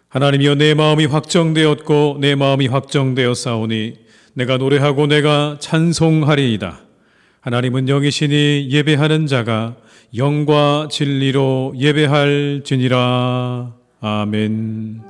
하나님이여, 내 마음이 확정되었고 내 마음이 확정되었사오니 내가 노래하고 내가 찬송하리이다. 하나님은 영이시니 예배하는 자가 영과 진리로 예배할지니라. 아멘.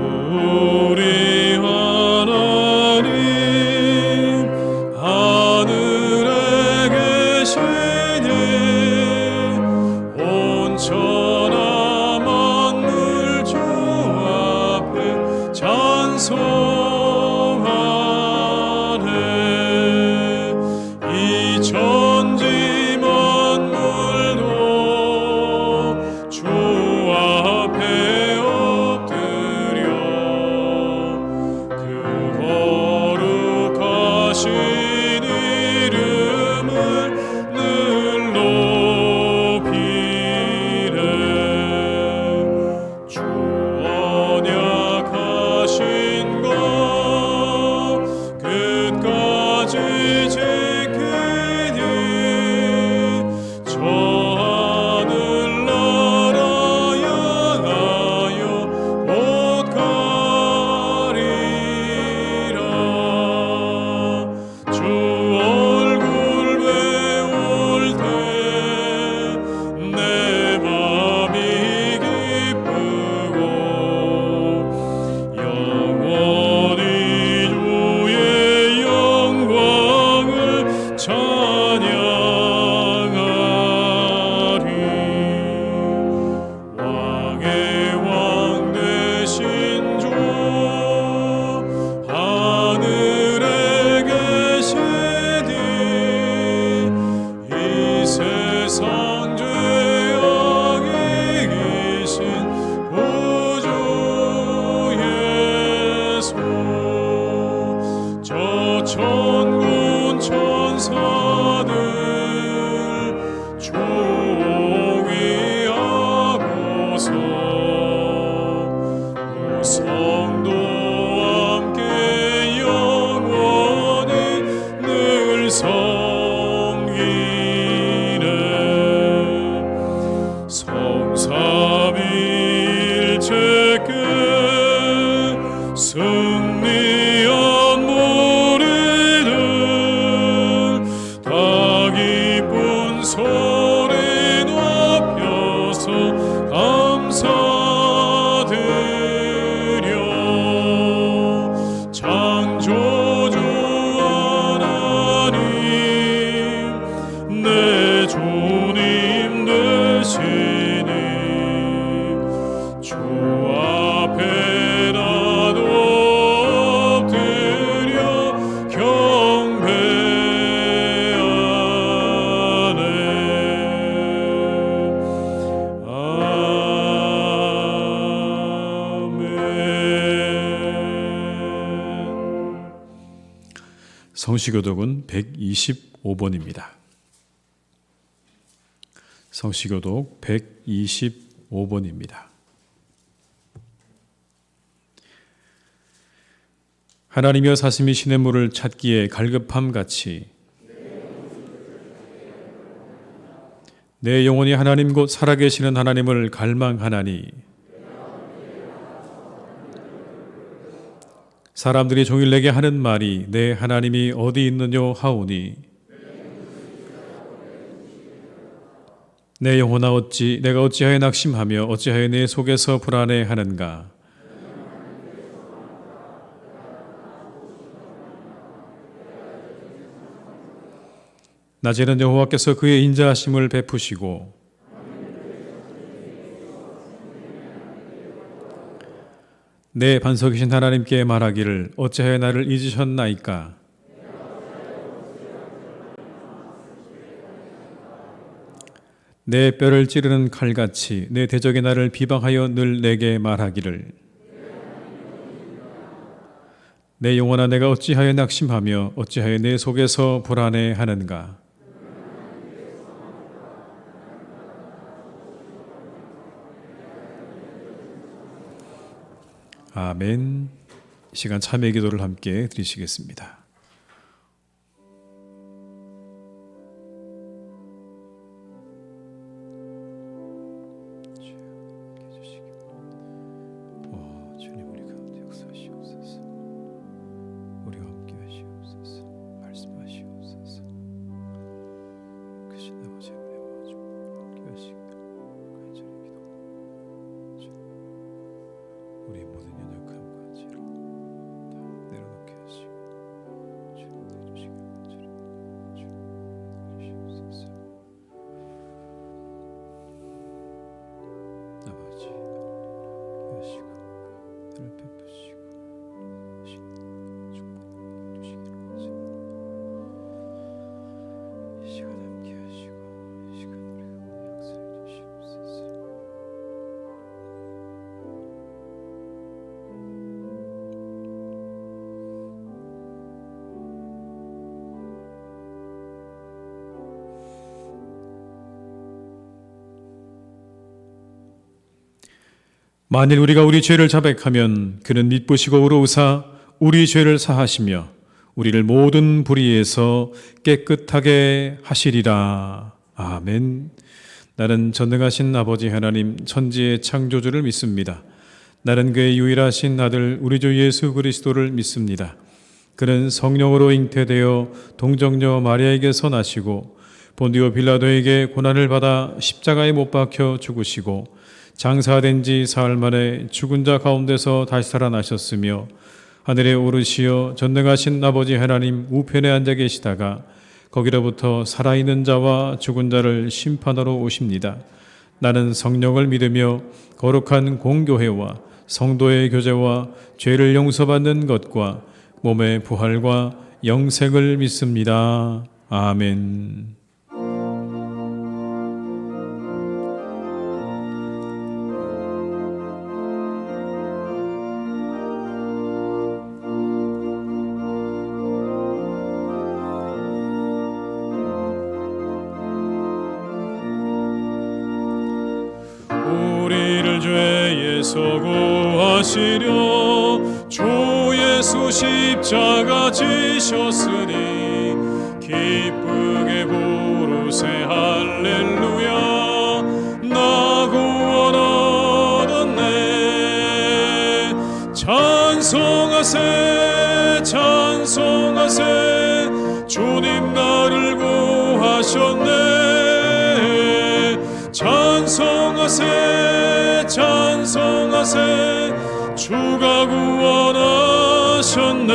우리 하나님 하늘에 계시니 온 천하 만물 주 앞에 찬송하네. 이 천지 만물도 주 앞에 천군 천사들 존귀하고서 성도 함께 영원히 늘 섬기네. 성삼위일체께 승리한 무리들 다 기쁜 소리 높여서 감사드려. 창조주 하나님 내 주님 되시니 주 앞에 나도 엎드려 경배하네. 아멘. 성시교독은 125번입니다. 성시교독 125번입니다. 하나님이여, 사슴이 시냇물을 찾기에 갈급함 같이 내 영혼이 하나님 곧 살아계시는 하나님을 갈망하나니, 사람들이 종일 내게 하는 말이 내 하나님이 어디 있느뇨 하오니, 내 영혼아 내가 어찌하여 낙심하며 어찌하여 내 속에서 불안해하는가. 낮에는 여호와께서 그의 인자하심을 베푸시고 내 반석이신 하나님께 말하기를 어찌하여 나를 잊으셨나이까. 내 뼈를 찌르는 칼같이 내 대적이 나를 비방하여 늘 내게 말하기를 내 영혼아 내가 어찌하여 낙심하며 어찌하여 내 속에서 불안해하는가. 아멘. 이 시간 참회 기도를 함께 드리시겠습니다. 주님 우리 가운데 역사하시옵소서. 우리와 함께 하시옵소서. 말씀하시옵소서. 크신 아버지 은혜와 축복과 함께 하시고 간절히 기도합니다. 우리의 모든 연약함과 죄를 다 내려놓게 하시고 주님 내주시길 간절히 주님 주시옵소서. 아버지 하시고 늘 베푸시고 축복 주시기를 간절히 이 시간 함께 하시고 이 시간 우리 가운데 역사해 주시옵소서. 만일 우리가 우리 죄를 자백하면 그는 믿으시고 의로우사 우리 죄를 사하시며 우리를 모든 불의에서 깨끗하게 하시리라. 아멘. 나는 전능하신 아버지 하나님 천지의 창조주를 믿습니다. 나는 그의 유일하신 아들 우리 주 예수 그리스도를 믿습니다. 그는 성령으로 잉태되어 동정녀 마리아에게서 나시고 본디오 빌라도에게 고난을 받아 십자가에 못 박혀 죽으시고 장사된 지 사흘 만에 죽은 자 가운데서 다시 살아나셨으며 하늘에 오르시어 전능하신 아버지 하나님 우편에 앉아 계시다가 거기로부터 살아있는 자와 죽은 자를 심판하러 오십니다. 나는 성령을 믿으며 거룩한 공교회와 성도의 교제와 죄를 용서받는 것과 몸의 부활과 영생을 믿습니다. 아멘. 우리를 죄에서 구하시려 주 예수 십자가 지셨으니 기쁘게 부르세 할렐루야. 나 구원 얻었네. 찬송하세 찬송하세 주님 나를 구하셨네. 찬송하세 찬송하세 주가 구원하셨네.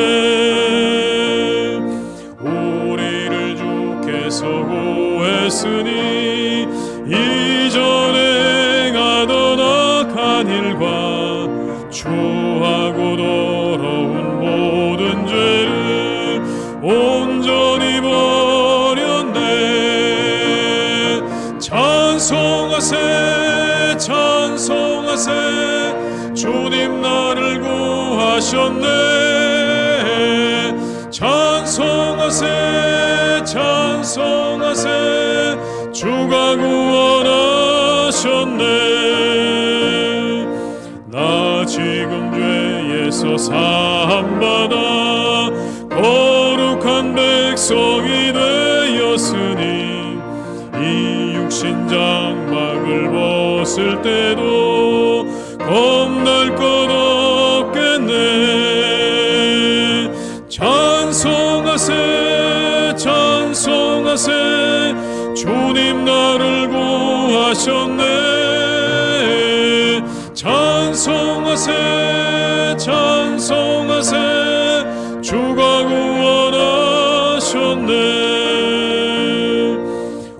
우리를 주께서 구했으니 이전에 행하던 악한 일과 추하고 더러운 모든 죄를 온전히 버렸네. 찬송하세 찬송하세 주님 나를 구하셨네. 찬송하세 찬송하세 주가 구원하셨네. 나 지금 죄에서 사함받아 거룩한 백성이 되었으니 이 육신 장막을 벗을 때도 겁날 것 없겠네. 찬송하세 찬송하세 주님 나를 구하셨네. 찬송하세 찬송하세 주가 구원하셨네.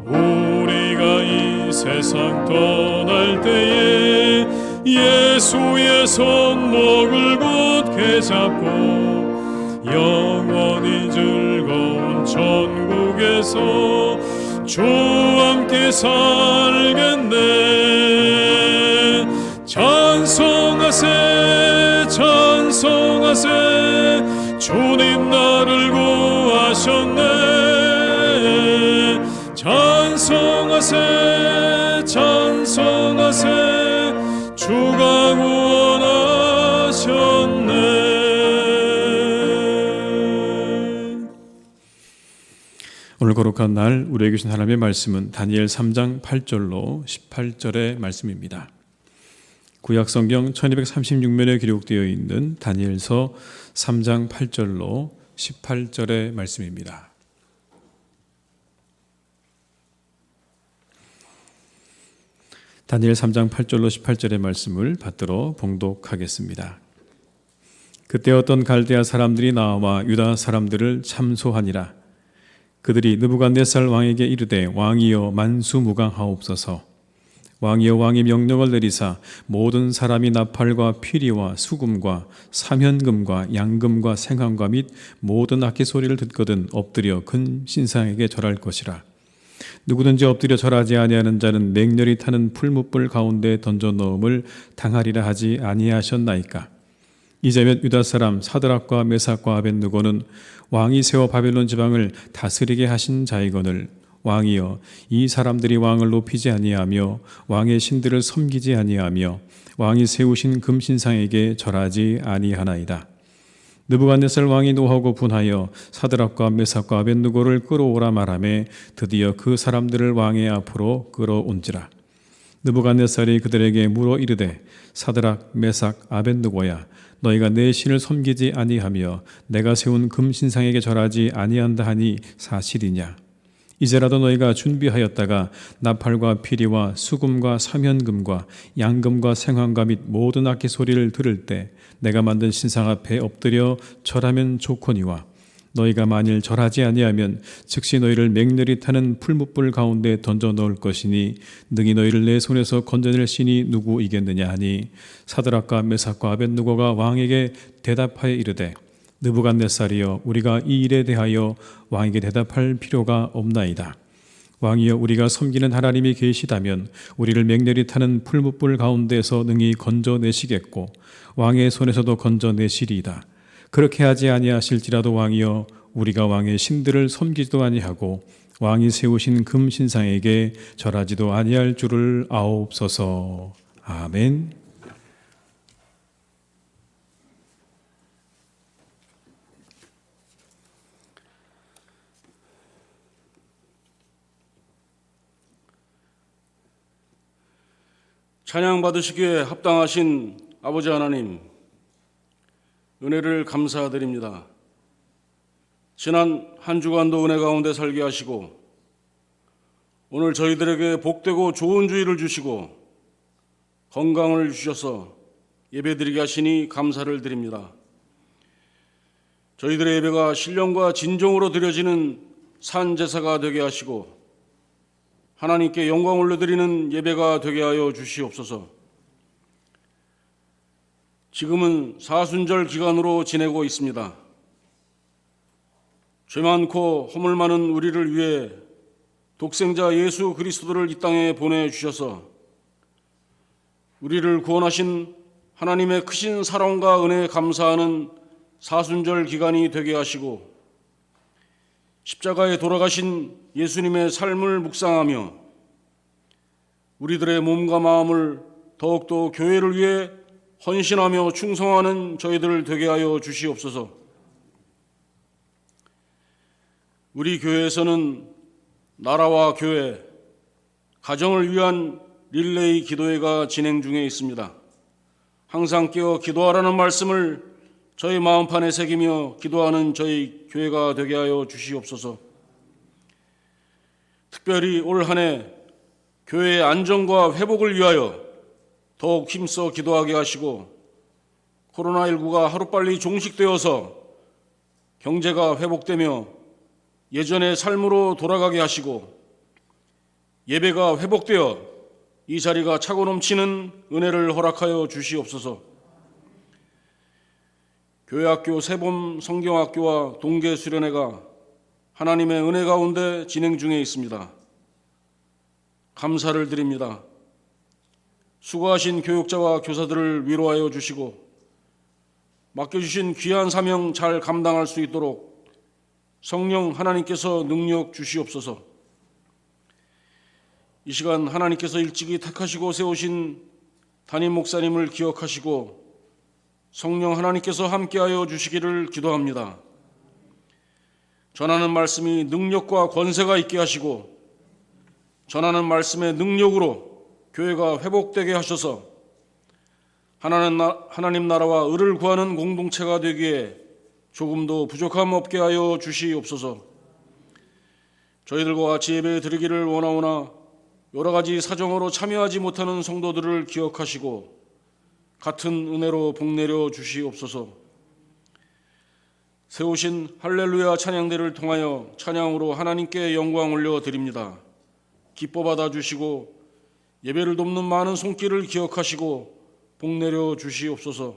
우리가 이 세상 떠날 때에 예수의 손목을 굳게 잡고 영원히 즐거운 천국에서 주와 함께 살겠네. 찬송하세 찬송하세 주님 나를 구하셨네. 찬송하세 찬송하세 주가 구원하셨네. 오늘 거룩한 날 우리에게 주신 하나님의 말씀은 다니엘 3장 8절로 18절의 말씀입니다. 구약성경 1236면에 기록되어 있는 다니엘서 3장 8절로 18절의 말씀입니다. 다니엘 3장 8절로 18절의 말씀을 받들어 봉독하겠습니다. 그때 어떤 갈대아 사람들이 나와 유다 사람들을 참소하니라. 그들이 느부갓네살 왕에게 이르되 왕이여 만수무강하옵소서. 왕이여 왕이 명령을 내리사 모든 사람이 나팔과 피리와 수금과 사면금과 양금과 생황과 및 모든 악기 소리를 듣거든 엎드려 큰 신상에게 절할 것이라. 누구든지 엎드려 절하지 아니하는 자는 맹렬히 타는 풀무불 가운데 던져 넣음을 당하리라 하지 아니하셨나이까. 이제면 유다 사람 사드락과 메삭과 아벳느고는 왕이 세워 바벨론 지방을 다스리게 하신 자이거늘 왕이여 이 사람들이 왕을 높이지 아니하며 왕의 신들을 섬기지 아니하며 왕이 세우신 금신상에게 절하지 아니하나이다. 느부갓네살 왕이 노하고 분하여 사드락과 메삭과 아벳느고를 끌어오라 말하매 드디어 그 사람들을 왕의 앞으로 끌어온지라. 느부갓네살이 그들에게 물어 이르되 사드락 메삭 아벳느고야 너희가 내 신을 섬기지 아니하며 내가 세운 금신상에게 절하지 아니한다 하니 사실이냐. 이제라도 너희가 준비하였다가 나팔과 피리와 수금과 사면금과 양금과 생황과 및 모든 악기 소리를 들을 때 내가 만든 신상 앞에 엎드려 절하면 좋거니와 너희가 만일 절하지 아니하면 즉시 너희를 맹렬히 타는 풀무불 가운데 던져 넣을 것이니 능히 너희를 내 손에서 건져낼 신이 누구이겠느냐 하니 사드락과 메삭과 아벳느고가 왕에게 대답하여 이르되 느부갓네살이여 우리가 이 일에 대하여 왕에게 대답할 필요가 없나이다. 왕이여 우리가 섬기는 하나님이 계시다면 우리를 맹렬히 타는 풀무불 가운데서 능히 건져내시겠고 왕의 손에서도 건져내시리이다. 그렇게 하지 아니하실지라도 왕이여 우리가 왕의 신들을 섬기지도 아니하고 왕이 세우신 금신상에게 절하지도 아니할 줄을 아옵소서. 아멘. 찬양 받으시기에 합당하신 아버지 하나님, 은혜를 감사드립니다. 지난 한 주간도 은혜 가운데 살게 하시고 오늘 저희들에게 복되고 좋은 주일을 주시고 건강을 주셔서 예배드리게 하시니 감사를 드립니다. 저희들의 예배가 신령과 진정으로 드려지는 산 제사가 되게 하시고 하나님께 영광 올려드리는 예배가 되게 하여 주시옵소서. 지금은 사순절 기간으로 지내고 있습니다. 죄 많고 허물 많은 우리를 위해 독생자 예수 그리스도를 이 땅에 보내주셔서 우리를 구원하신 하나님의 크신 사랑과 은혜에 감사하는 사순절 기간이 되게 하시고 십자가에 돌아가신 예수님의 삶을 묵상하며 우리들의 몸과 마음을 더욱더 교회를 위해 헌신하며 충성하는 저희들 되게 하여 주시옵소서. 우리 교회에서는 나라와 교회, 가정을 위한 릴레이 기도회가 진행 중에 있습니다. 항상 깨어 기도하라는 말씀을 저희 마음판에 새기며 기도하는 저희 교회가 되게 하여 주시옵소서. 특별히 올 한 해 교회의 안정과 회복을 위하여 더욱 힘써 기도하게 하시고 코로나19가 하루빨리 종식되어서 경제가 회복되며 예전의 삶으로 돌아가게 하시고 예배가 회복되어 이 자리가 차고 넘치는 은혜를 허락하여 주시옵소서. 교회학교 세범 성경학교와 동계 수련회가 하나님의 은혜 가운데 진행 중에 있습니다. 감사를 드립니다. 수고하신 교육자와 교사들을 위로하여 주시고 맡겨주신 귀한 사명 잘 감당할 수 있도록 성령 하나님께서 능력 주시옵소서. 이 시간 하나님께서 일찍이 택하시고 세우신 담임 목사님을 기억하시고 성령 하나님께서 함께하여 주시기를 기도합니다. 전하는 말씀이 능력과 권세가 있게 하시고 전하는 말씀의 능력으로 교회가 회복되게 하셔서 하나님 나라와 의를 구하는 공동체가 되기에 조금도 부족함 없게 하여 주시옵소서. 저희들과 같이 예배 드리기를 원하오나 여러 가지 사정으로 참여하지 못하는 성도들을 기억하시고 같은 은혜로 복내려 주시옵소서. 세우신 할렐루야 찬양대를 통하여 찬양으로 하나님께 영광 올려드립니다. 기뻐 받아주시고 예배를 돕는 많은 손길을 기억하시고 복내려 주시옵소서.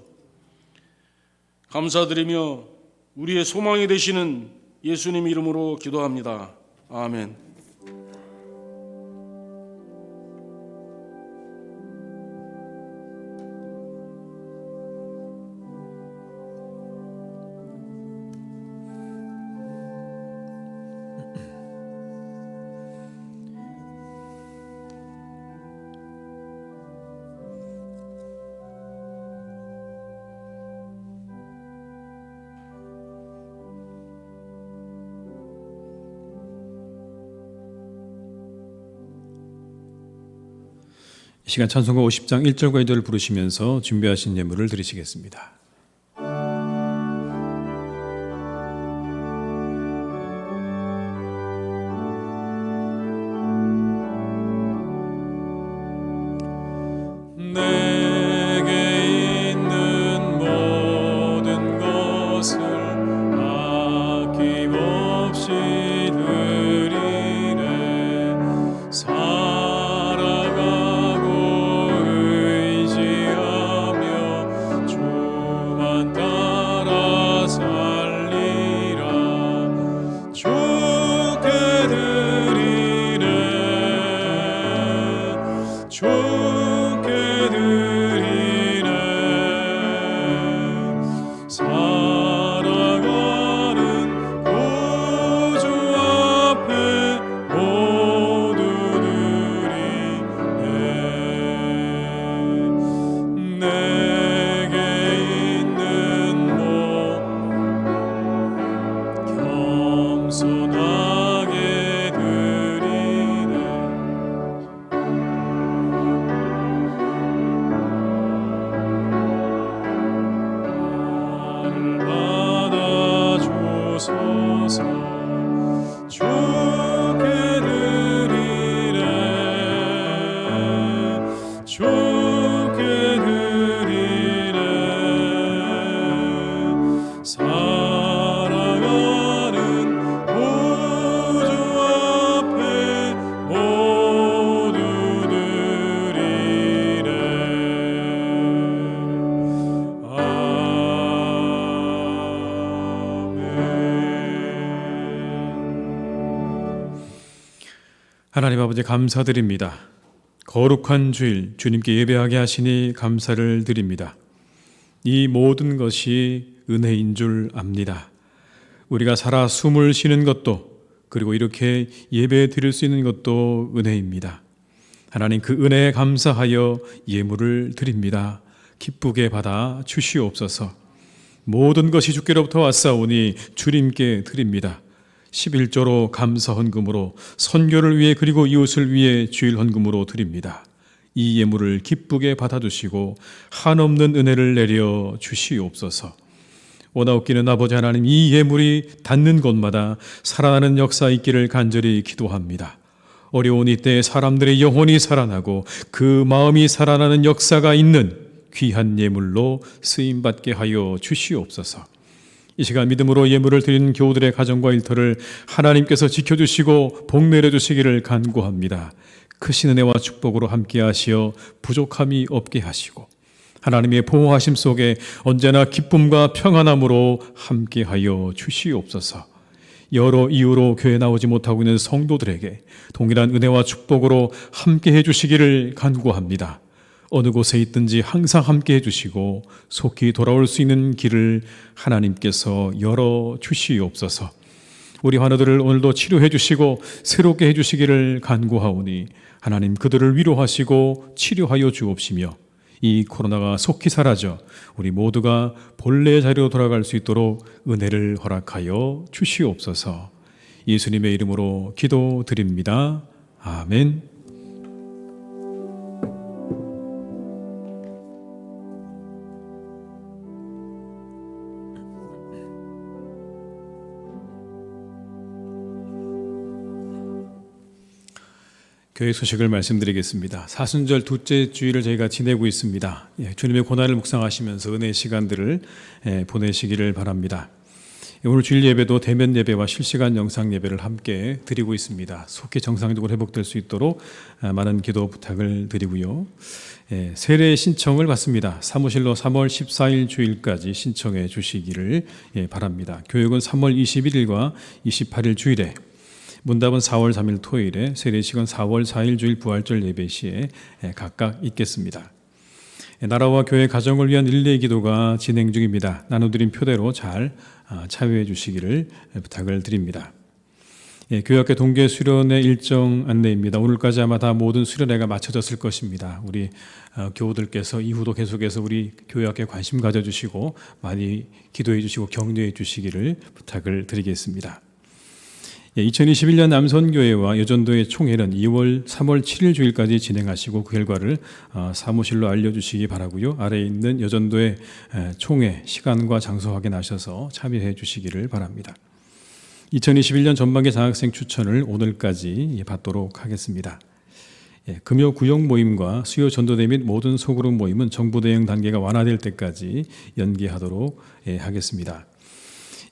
감사드리며 우리의 소망이 되시는 예수님 이름으로 기도합니다. 아멘. 이 시간 찬송가 50장 1절과 2절을 부르시면서 준비하신 예물을 드리시겠습니다. 내게 있는 모든 것을 아낌없이 드리네. 살아가고 의지하며 주만 따라 살리라. 주께 드리네. 주께 드리네. 살아가는 구주 앞에 모두 드리네. 내게 있는 몸 겸손하게 드리네. 받아주소서. 주께 드리네. 주께 드리네. 살아가는 구주 앞에 모두 드리네. 하나님 아버지 감사드립니다. 거룩한 주일 주님께 예배하게 하시니 감사를 드립니다. 이 모든 것이 은혜인 줄 압니다. 우리가 살아 숨을 쉬는 것도 그리고 이렇게 예배 드릴 수 있는 것도 은혜입니다. 하나님 그 은혜에 감사하여 예물을 드립니다. 기쁘게 받아 주시옵소서. 모든 것이 주께로부터 왔사오니 주님께 드립니다. 11조로 감사 헌금으로 선교를 위해 그리고 이웃을 위해 주일 헌금으로 드립니다. 이 예물을 기쁘게 받아주시고 한없는 은혜를 내려 주시옵소서. 원하옵기는 아버지 하나님, 이 예물이 닿는 곳마다 살아나는 역사 있기를 간절히 기도합니다. 어려운 이때에 사람들의 영혼이 살아나고 그 마음이 살아나는 역사가 있는 귀한 예물로 쓰임받게 하여 주시옵소서. 이 시간 믿음으로 예물을 드리는 교우들의 가정과 일터를 하나님께서 지켜주시고 복 내려주시기를 간구합니다. 크신 은혜와 축복으로 함께하시어 부족함이 없게 하시고 하나님의 보호하심 속에 언제나 기쁨과 평안함으로 함께하여 주시옵소서. 여러 이유로 교회에 나오지 못하고 있는 성도들에게 동일한 은혜와 축복으로 함께해 주시기를 간구합니다. 어느 곳에 있든지 항상 함께해 주시고 속히 돌아올 수 있는 길을 하나님께서 열어 주시옵소서. 우리 환우들을 오늘도 치료해 주시고 새롭게 해 주시기를 간구하오니 하나님 그들을 위로하시고 치료하여 주옵시며 이 코로나가 속히 사라져 우리 모두가 본래의 자리로 돌아갈 수 있도록 은혜를 허락하여 주시옵소서. 예수님의 이름으로 기도드립니다. 아멘. 교회 소식을 말씀드리겠습니다. 사순절 둘째 주일을 저희가 지내고 있습니다. 주님의 고난을 묵상하시면서 은혜의 시간들을 보내시기를 바랍니다. 오늘 주일 예배도 대면 예배와 실시간 영상 예배를 함께 드리고 있습니다. 속히 정상적으로 회복될 수 있도록 많은 기도 부탁을 드리고요. 세례 신청을 받습니다. 사무실로 3월 14일 주일까지 신청해 주시기를 바랍니다. 교육은 3월 21일과 28일 주일에, 문답은 4월 3일 토요일에, 세례식은 4월 4일 주일 부활절 예배 시에 각각 있겠습니다. 나라와 교회 가정을 위한 릴레이 기도가 진행 중입니다. 나눠드린 표대로 잘 참여해 주시기를 부탁을 드립니다. 교회학교 동계 수련회 일정 안내입니다. 오늘까지 아마 다 모든 수련회가 마쳐졌을 것입니다. 우리 교우들께서 이후도 계속해서 우리 교회학교에 관심 가져주시고 많이 기도해 주시고 격려해 주시기를 부탁을 드리겠습니다. 2021년 남선교회와 여전도의 총회는 3월 7일 주일까지 진행하시고 그 결과를 사무실로 알려주시기 바라고요. 아래에 있는 여전도의 총회 시간과 장소 확인하셔서 참여해 주시기를 바랍니다. 2021년 전반기 장학생 추천을 오늘까지 받도록 하겠습니다. 금요 구역 모임과 수요 전도대 및 모든 소그룹 모임은 정부 대응 단계가 완화될 때까지 연기하도록 하겠습니다.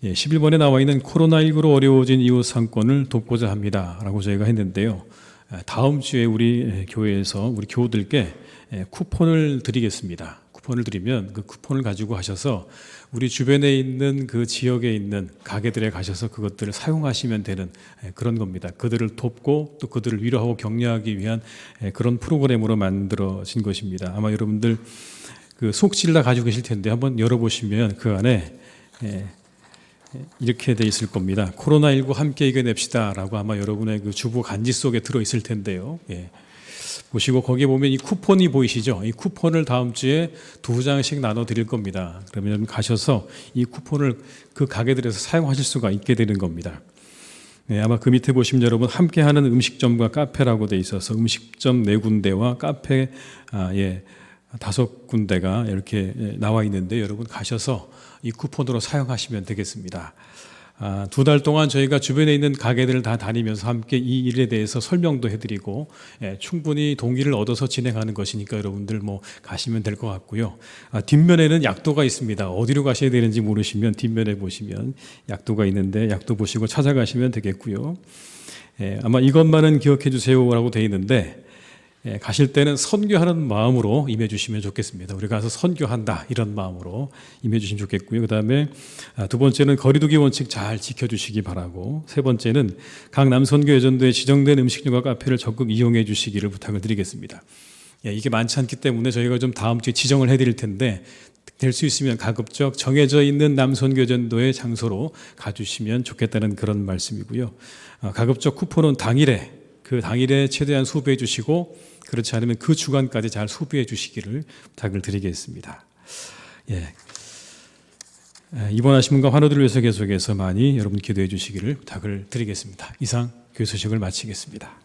11번에 나와 있는 코로나19로 어려워진 이웃 상권을 돕고자 합니다 라고 저희가 했는데요. 다음 주에 우리 교회에서 우리 교우들께 쿠폰을 드리겠습니다. 쿠폰을 드리면 그 쿠폰을 가지고 하셔서 우리 주변에 있는 그 지역에 있는 가게들에 가셔서 그것들을 사용하시면 되는 그런 겁니다. 그들을 돕고 또 그들을 위로하고 격려하기 위한 그런 프로그램으로 만들어진 것입니다. 아마 여러분들 그 속지를 가지고 계실 텐데 한번 열어보시면 그 안에 이렇게 돼 있을 겁니다. 코로나19 함께 이겨냅시다 라고 아마 여러분의 그 주부 간지 속에 들어있을 텐데요. 보시고 거기에 보면 이 쿠폰이 보이시죠? 이 쿠폰을 다음 주에 2장씩 나눠 드릴 겁니다. 그러면 가셔서 이 쿠폰을 그 가게들에서 사용하실 수가 있게 되는 겁니다. 아마 그 밑에 보시면 여러분 함께하는 음식점과 카페라고 돼 있어서 음식점 4군데와 카페 5군데가 이렇게 나와 있는데 여러분 가셔서 이 쿠폰으로 사용하시면 되겠습니다. 2달 동안 저희가 주변에 있는 가게들을 다 다니면서 함께 이 일에 대해서 설명도 해드리고 충분히 동기를 얻어서 진행하는 것이니까 여러분들 가시면 될 것 같고요. 뒷면에는 약도가 있습니다. 어디로 가셔야 되는지 모르시면 뒷면에 보시면 약도가 있는데 약도 보시고 찾아가시면 되겠고요. 아마 이것만은 기억해 주세요라고 되어 있는데 가실 때는 선교하는 마음으로 임해주시면 좋겠습니다. 우리가 가서 선교한다 이런 마음으로 임해주시면 좋겠고요. 그 다음에 2번째는 거리두기 원칙 잘 지켜주시기 바라고, 3번째는 각 남선교 여전도에 지정된 음식점과 카페를 적극 이용해 주시기를 부탁을 드리겠습니다. 이게 많지 않기 때문에 저희가 좀 다음 주에 지정을 해드릴 텐데 될 수 있으면 가급적 정해져 있는 남선교 여전도의 장소로 가주시면 좋겠다는 그런 말씀이고요. 가급적 쿠폰은 그 당일에 최대한 소비해 주시고 그렇지 않으면 그 주간까지 잘 소비해 주시기를 부탁을 드리겠습니다. 입원하신 분과 환우들을 위해서 계속해서 많이 여러분 기도해 주시기를 부탁을 드리겠습니다. 이상 교회 소식을 마치겠습니다.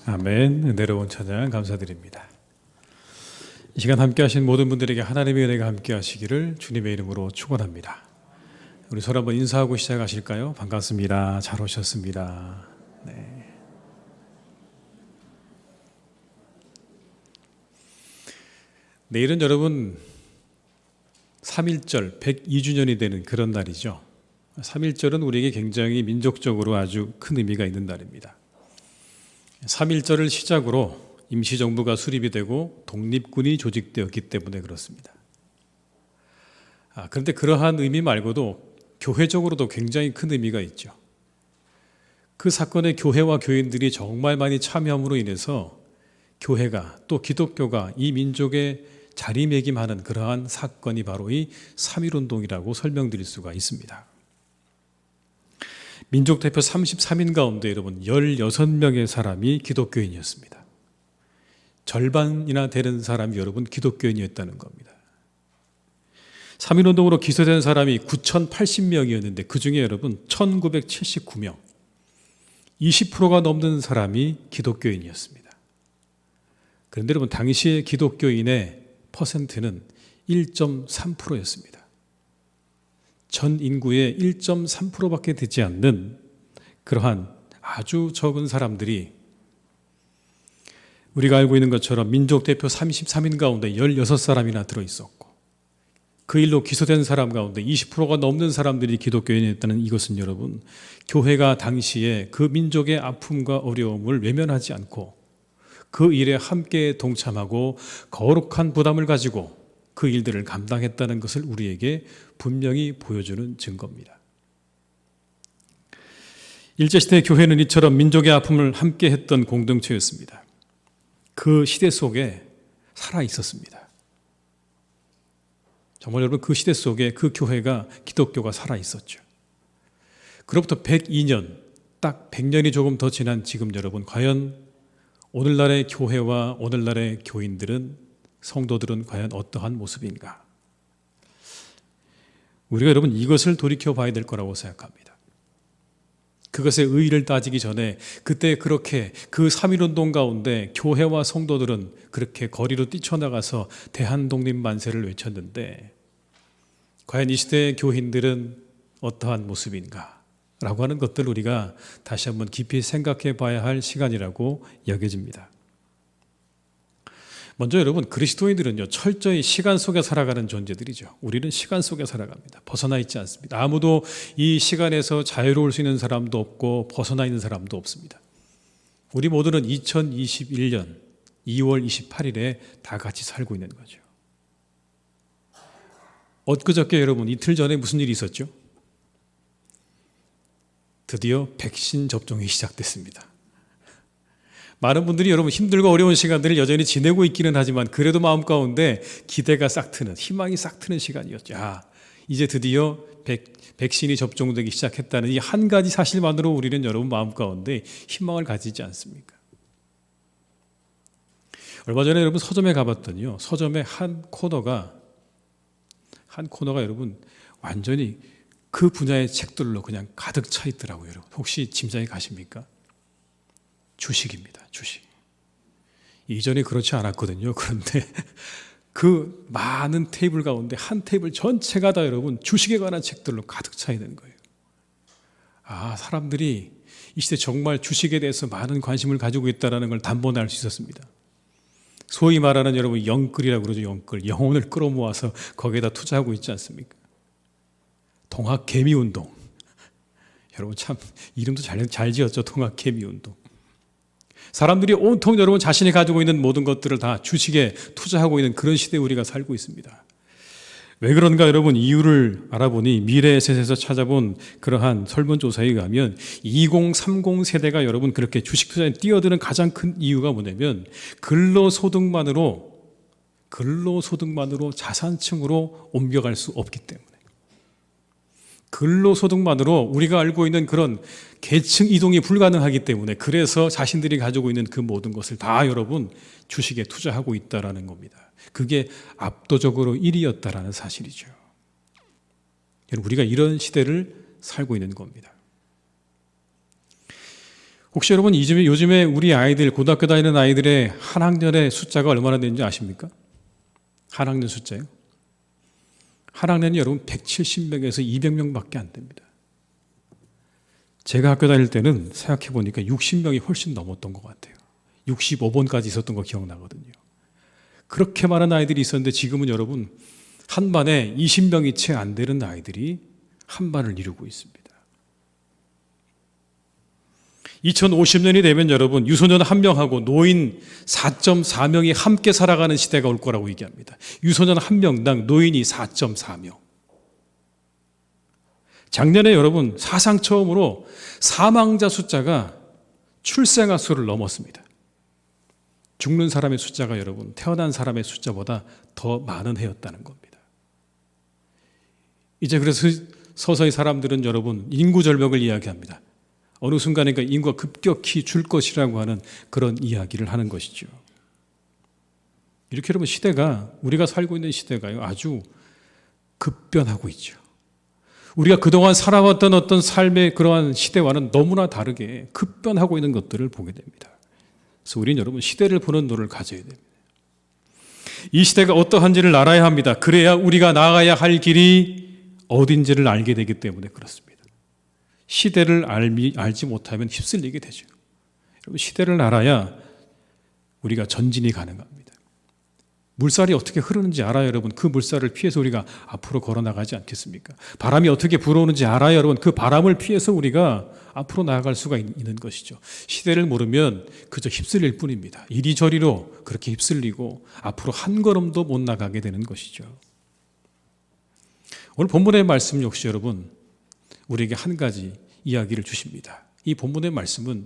아멘. 은혜로운 찬양 감사드립니다. 이 시간 함께 하신 모든 분들에게 하나님의 은혜가 함께 하시기를 주님의 이름으로 축원합니다. 우리 서로 한번 인사하고 시작하실까요? 반갑습니다. 잘 오셨습니다. 네. 내일은 여러분 3.1절 102주년이 되는 그런 날이죠. 3.1절은 우리에게 굉장히 민족적으로 아주 큰 의미가 있는 날입니다. 3.1절을 시작으로 임시정부가 수립이 되고 독립군이 조직되었기 때문에 그렇습니다. 그런데 그러한 의미 말고도 교회적으로도 굉장히 큰 의미가 있죠. 그 사건에 교회와 교인들이 정말 많이 참여함으로 인해서 교회가 또 기독교가 이 민족의 자리매김하는 그러한 사건이 바로 이 3.1운동이라고 설명드릴 수가 있습니다. 민족대표 33인 가운데 여러분 16명의 사람이 기독교인이었습니다. 절반이나 되는 사람이 여러분 기독교인이었다는 겁니다. 3.1운동으로 기소된 사람이 9,080명이었는데 그 중에 여러분 1,979명, 20%가 넘는 사람이 기독교인이었습니다. 그런데 여러분 당시의 기독교인의 퍼센트는 1.3%였습니다. 전 인구의 1.3%밖에 되지 않는 그러한 아주 적은 사람들이 우리가 알고 있는 것처럼 민족대표 33인 가운데 16사람이나 들어있었고 그 일로 기소된 사람 가운데 20%가 넘는 사람들이 기독교인이었다는 이것은 여러분 교회가 당시에 그 민족의 아픔과 어려움을 외면하지 않고 그 일에 함께 동참하고 거룩한 부담을 가지고 그 일들을 감당했다는 것을 우리에게 분명히 보여주는 증거입니다. 일제시대 교회는 이처럼 민족의 아픔을 함께 했던 공동체였습니다. 그 시대 속에 살아 있었습니다. 정말 여러분 그 시대 속에 그 교회가 기독교가 살아 있었죠. 그로부터 102년, 딱 100년이 조금 더 지난 지금 여러분 과연 오늘날의 교회와 오늘날의 교인들은 성도들은 과연 어떠한 모습인가? 우리가 여러분 이것을 돌이켜 봐야 될 거라고 생각합니다. 그것의 의의를 따지기 전에 그때 그렇게 그 3.1운동 가운데 교회와 성도들은 그렇게 거리로 뛰쳐나가서 대한독립 만세를 외쳤는데 과연 이 시대의 교인들은 어떠한 모습인가? 라고 하는 것들 우리가 다시 한번 깊이 생각해 봐야 할 시간이라고 여겨집니다. 먼저 여러분 그리스도인들은요 철저히 시간 속에 살아가는 존재들이죠. 우리는 시간 속에 살아갑니다. 벗어나 있지 않습니다. 아무도 이 시간에서 자유로울 수 있는 사람도 없고 벗어나 있는 사람도 없습니다. 우리 모두는 2021년 2월 28일에 다 같이 살고 있는 거죠. 엊그저께 여러분 이틀 전에 무슨 일이 있었죠? 드디어 백신 접종이 시작됐습니다. 많은 분들이 여러분 힘들고 어려운 시간들을 여전히 지내고 있기는 하지만 그래도 마음 가운데 기대가 싹 트는, 희망이 싹 트는 시간이었죠. 이제 드디어 백신이 접종되기 시작했다는 이 한 가지 사실만으로 우리는 여러분 마음 가운데 희망을 가지지 않습니까? 얼마 전에 여러분 서점에 가봤더니요, 서점의 한 코너가 여러분 완전히 그 분야의 책들로 그냥 가득 차 있더라고요. 여러분 혹시 짐작이 가십니까? 주식입니다. 주식. 이전에 그렇지 않았거든요. 그런데 그 많은 테이블 가운데 한 테이블 전체가 다 여러분 주식에 관한 책들로 가득 차 있는 거예요. 사람들이 이 시대 정말 주식에 대해서 많은 관심을 가지고 있다는 걸 단번에 알 수 있었습니다. 소위 말하는 여러분 영끌이라고 그러죠. 영끌. 영혼을 끌어모아서 거기에다 투자하고 있지 않습니까? 동학개미운동. 여러분 참 이름도 잘 지었죠. 동학개미운동. 사람들이 온통 여러분 자신이 가지고 있는 모든 것들을 다 주식에 투자하고 있는 그런 시대에 우리가 살고 있습니다. 왜 그런가 여러분 이유를 알아보니 미래에셋에서 찾아본 그러한 설문조사에 의하면 2030 세대가 여러분 그렇게 주식 투자에 뛰어드는 가장 큰 이유가 뭐냐면 근로소득만으로 자산층으로 옮겨갈 수 없기 때문에 근로소득만으로 우리가 알고 있는 그런 계층 이동이 불가능하기 때문에 그래서 자신들이 가지고 있는 그 모든 것을 다 여러분 주식에 투자하고 있다라는 겁니다. 그게 압도적으로 1위였다라는 사실이죠. 여러분 우리가 이런 시대를 살고 있는 겁니다. 혹시 여러분 요즘에 우리 아이들, 고등학교 다니는 아이들의 한 학년의 숫자가 얼마나 되는지 아십니까? 한 학년 숫자요? 한 학년이 여러분 170명에서 200명밖에 안 됩니다. 제가 학교 다닐 때는 생각해 보니까 60명이 훨씬 넘었던 것 같아요. 65번까지 있었던 거 기억나거든요. 그렇게 많은 아이들이 있었는데 지금은 여러분 한 반에 20명이 채 안 되는 아이들이 한 반을 이루고 있습니다. 2050년이 되면 여러분 유소년 1명하고 노인 4.4명이 함께 살아가는 시대가 올 거라고 얘기합니다. 유소년 1명당 노인이 4.4명. 작년에 여러분 사상 처음으로 사망자 숫자가 출생아 수를 넘었습니다. 죽는 사람의 숫자가 여러분 태어난 사람의 숫자보다 더 많은 해였다는 겁니다. 이제 그래서 서서히 사람들은 여러분 인구 절벽을 이야기합니다. 어느 순간에 인구가 급격히 줄 것이라고 하는 그런 이야기를 하는 것이죠. 이렇게 여러분 시대가, 우리가 살고 있는 시대가요 아주 급변하고 있죠. 우리가 그동안 살아왔던 어떤 삶의 그러한 시대와는 너무나 다르게 급변하고 있는 것들을 보게 됩니다. 그래서 우리는 여러분 시대를 보는 눈을 가져야 됩니다. 이 시대가 어떠한지를 알아야 합니다. 그래야 우리가 나아가야 할 길이 어딘지를 알게 되기 때문에 그렇습니다. 시대를 알지 못하면 휩쓸리게 되죠. 여러분 시대를 알아야 우리가 전진이 가능합니다. 물살이 어떻게 흐르는지 알아야 여러분 그 물살을 피해서 우리가 앞으로 걸어나가지 않겠습니까? 바람이 어떻게 불어오는지 알아야 여러분 그 바람을 피해서 우리가 앞으로 나아갈 수가 있는 것이죠. 시대를 모르면 그저 휩쓸릴 뿐입니다. 이리저리로 그렇게 휩쓸리고 앞으로 한 걸음도 못 나가게 되는 것이죠. 오늘 본문의 말씀 역시 여러분 우리에게 한 가지 이야기를 주십니다. 이 본문의 말씀은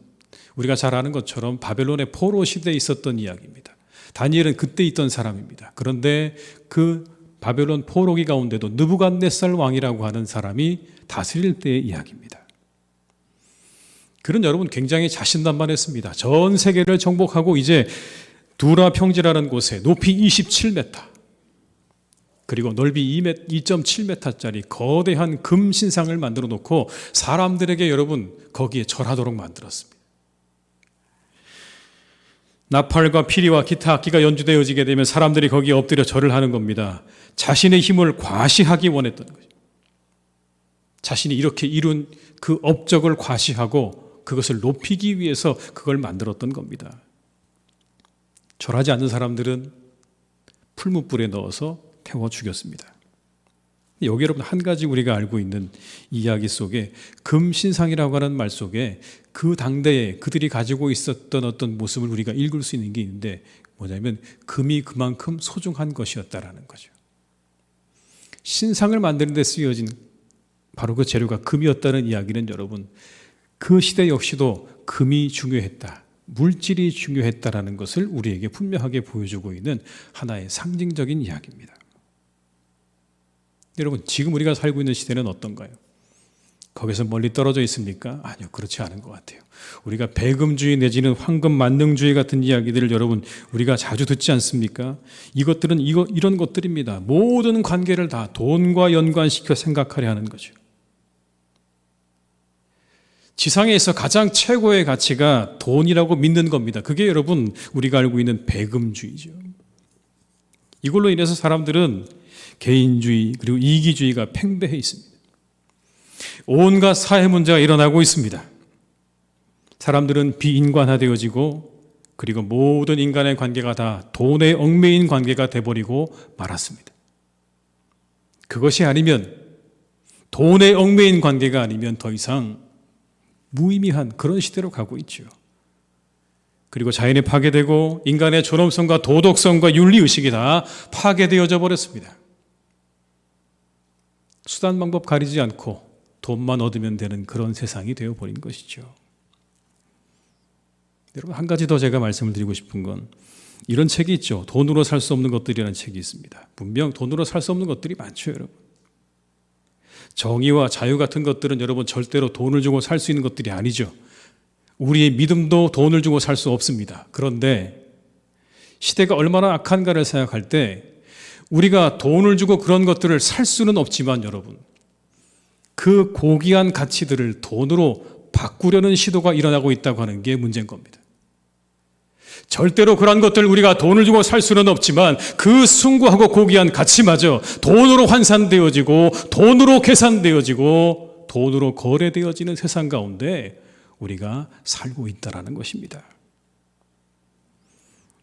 우리가 잘 아는 것처럼 바벨론의 포로 시대에 있었던 이야기입니다. 다니엘은 그때 있던 사람입니다. 그런데 그 바벨론 포로기 가운데도 느부갓네살 왕이라고 하는 사람이 다스릴 때의 이야기입니다. 그는 여러분 굉장히 자신만만했습니다. 전 세계를 정복하고 이제 두라 평지라는 곳에 높이 27m 그리고 넓이 2.7m짜리 거대한 금 신상을 만들어 놓고 사람들에게 여러분 거기에 절하도록 만들었습니다. 나팔과 피리와 기타 악기가 연주되어지게 되면 사람들이 거기에 엎드려 절을 하는 겁니다. 자신의 힘을 과시하기 원했던 거죠. 자신이 이렇게 이룬 그 업적을 과시하고 그것을 높이기 위해서 그걸 만들었던 겁니다. 절하지 않는 사람들은 풀무불에 넣어서 태워 죽였습니다. 여기 여러분 한 가지 우리가 알고 있는 이야기 속에 금신상이라고 하는 말 속에 그 당대에 그들이 가지고 있었던 어떤 모습을 우리가 읽을 수 있는 게 있는데 뭐냐면 금이 그만큼 소중한 것이었다라는 거죠. 신상을 만드는 데 쓰여진 바로 그 재료가 금이었다는 이야기는 여러분 그 시대 역시도 금이 중요했다. 물질이 중요했다라는 것을 우리에게 분명하게 보여주고 있는 하나의 상징적인 이야기입니다. 여러분 지금 우리가 살고 있는 시대는 어떤가요? 거기서 멀리 떨어져 있습니까? 아니요, 그렇지 않은 것 같아요. 우리가 배금주의 내지는 황금 만능주의 같은 이야기들을 여러분 우리가 자주 듣지 않습니까? 이것들은 이런 것들입니다. 모든 관계를 다 돈과 연관시켜 생각하려 하는 거죠. 지상에서 가장 최고의 가치가 돈이라고 믿는 겁니다. 그게 여러분 우리가 알고 있는 배금주의죠. 이걸로 인해서 사람들은 개인주의 그리고 이기주의가 팽배해 있습니다. 온갖 사회 문제가 일어나고 있습니다. 사람들은 비인간화되어지고 그리고 모든 인간의 관계가 다 돈에 얽매인 관계가 돼버리고 말았습니다. 그것이 아니면 돈에 얽매인 관계가 아니면 더 이상 무의미한 그런 시대로 가고 있죠. 그리고 자연이 파괴되고 인간의 존엄성과 도덕성과 윤리의식이 다 파괴되어져 버렸습니다. 수단 방법 가리지 않고 돈만 얻으면 되는 그런 세상이 되어버린 것이죠. 여러분 한 가지 더 제가 말씀을 드리고 싶은 건 이런 책이 있죠. 돈으로 살 수 없는 것들이라는 책이 있습니다. 분명 돈으로 살 수 없는 것들이 많죠. 여러분 정의와 자유 같은 것들은 여러분 절대로 돈을 주고 살 수 있는 것들이 아니죠. 우리의 믿음도 돈을 주고 살 수 없습니다. 그런데 시대가 얼마나 악한가를 생각할 때 우리가 돈을 주고 그런 것들을 살 수는 없지만 여러분 그 고귀한 가치들을 돈으로 바꾸려는 시도가 일어나고 있다고 하는 게 문제인 겁니다. 절대로 그런 것들 우리가 돈을 주고 살 수는 없지만 그 숭고하고 고귀한 가치마저 돈으로 환산되어지고 돈으로 계산되어지고 돈으로 거래되어지는 세상 가운데 우리가 살고 있다는 것입니다.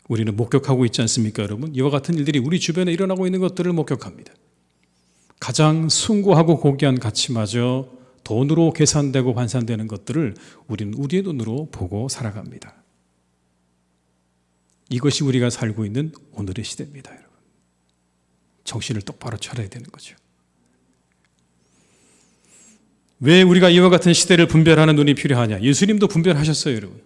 우리는 목격하고 있지 않습니까, 여러분? 이와 같은 일들이 우리 주변에 일어나고 있는 것들을 목격합니다. 가장 숭고하고 고귀한 가치마저 돈으로 계산되고 환산되는 것들을 우리는 우리의 눈으로 보고 살아갑니다. 이것이 우리가 살고 있는 오늘의 시대입니다, 여러분. 정신을 똑바로 차려야 되는 거죠. 왜 우리가 이와 같은 시대를 분별하는 눈이 필요하냐? 예수님도 분별하셨어요, 여러분.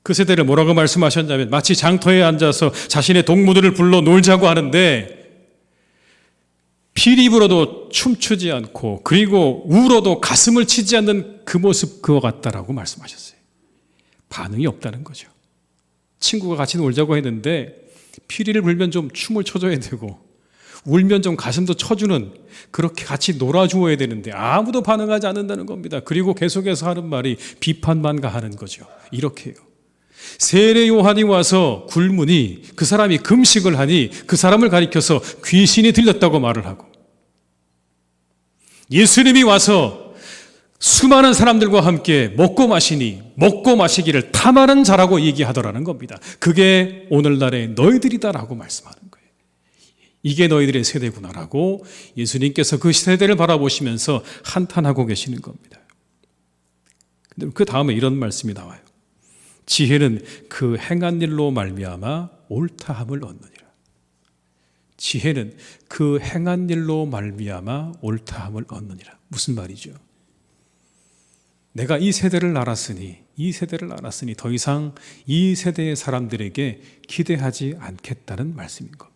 그 세대를 뭐라고 말씀하셨냐면 마치 장터에 앉아서 자신의 동무들을 불러 놀자고 하는데 피리 불어도 춤추지 않고 그리고 울어도 가슴을 치지 않는 그 모습 그와 같다라고 말씀하셨어요. 반응이 없다는 거죠. 친구가 같이 놀자고 했는데 피리를 불면 좀 춤을 춰줘야 되고 울면 좀 가슴도 쳐주는 그렇게 같이 놀아주어야 되는데 아무도 반응하지 않는다는 겁니다. 그리고 계속해서 하는 말이 비판만 가하는 거죠. 이렇게요. 세례 요한이 와서 굴문이 그 사람이 금식을 하니 그 사람을 가리켜서 귀신이 들렸다고 말을 하고 예수님이 와서 수많은 사람들과 함께 먹고 마시니 먹고 마시기를 탐하는 자라고 얘기하더라는 겁니다. 그게 오늘날의 너희들이다라고 말씀하는 거예요. 이게 너희들의 세대구나라고 예수님께서 그 세대를 바라보시면서 한탄하고 계시는 겁니다. 그 다음에 이런 말씀이 나와요. 지혜는 그 행한 일로 말미암아 옳다함을 얻느니라. 지혜는 그 행한 일로 말미암아 옳다함을 얻느니라. 무슨 말이죠? 내가 이 세대를 알았으니 더 이상 이 세대의 사람들에게 기대하지 않겠다는 말씀인 겁니다.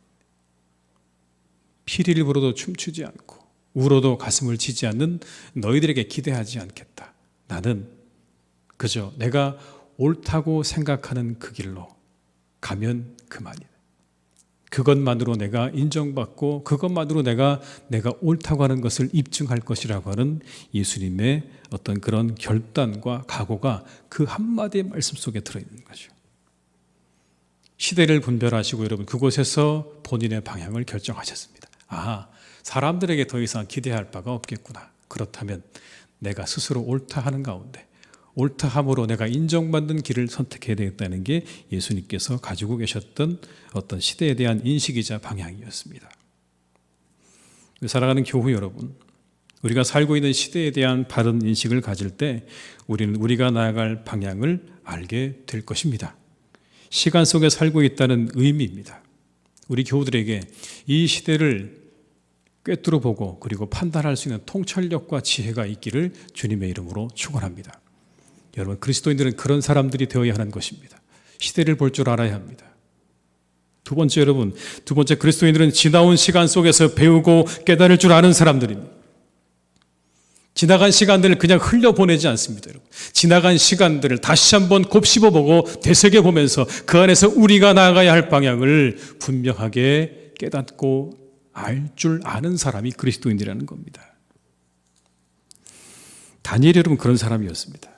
피리를 불어도 춤추지 않고 울어도 가슴을 치지 않는 너희들에게 기대하지 않겠다. 나는 그저 내가 옳다고 생각하는 그 길로 가면 그만이다. 그것만으로 내가 인정받고 그것만으로 내가 옳다고 하는 것을 입증할 것이라고 하는 예수님의 어떤 그런 결단과 각오가 그 한마디의 말씀 속에 들어있는 거죠. 시대를 분별하시고 여러분 그곳에서 본인의 방향을 결정하셨습니다. 아, 사람들에게 더 이상 기대할 바가 없겠구나. 그렇다면 내가 스스로 옳다 하는 가운데 옳다함으로 내가 인정받는 길을 선택해야 되겠다는 게 예수님께서 가지고 계셨던 어떤 시대에 대한 인식이자 방향이었습니다. 살아가는 교우 여러분, 우리가 살고 있는 시대에 대한 바른 인식을 가질 때 우리는 우리가 나아갈 방향을 알게 될 것입니다. 시간 속에 살고 있다는 의미입니다. 우리 교우들에게 이 시대를 꿰뚫어 보고 그리고 판단할 수 있는 통찰력과 지혜가 있기를 주님의 이름으로 축원합니다. 여러분 그리스도인들은 그런 사람들이 되어야 하는 것입니다. 시대를 볼 줄 알아야 합니다. 두 번째 그리스도인들은 지나온 시간 속에서 배우고 깨달을 줄 아는 사람들입니다. 지나간 시간들을 그냥 흘려보내지 않습니다. 여러분. 지나간 시간들을 다시 한번 곱씹어보고 되새겨보면서 그 안에서 우리가 나아가야 할 방향을 분명하게 깨닫고 알 줄 아는 사람이 그리스도인이라는 겁니다. 다니엘이 여러분 그런 사람이었습니다.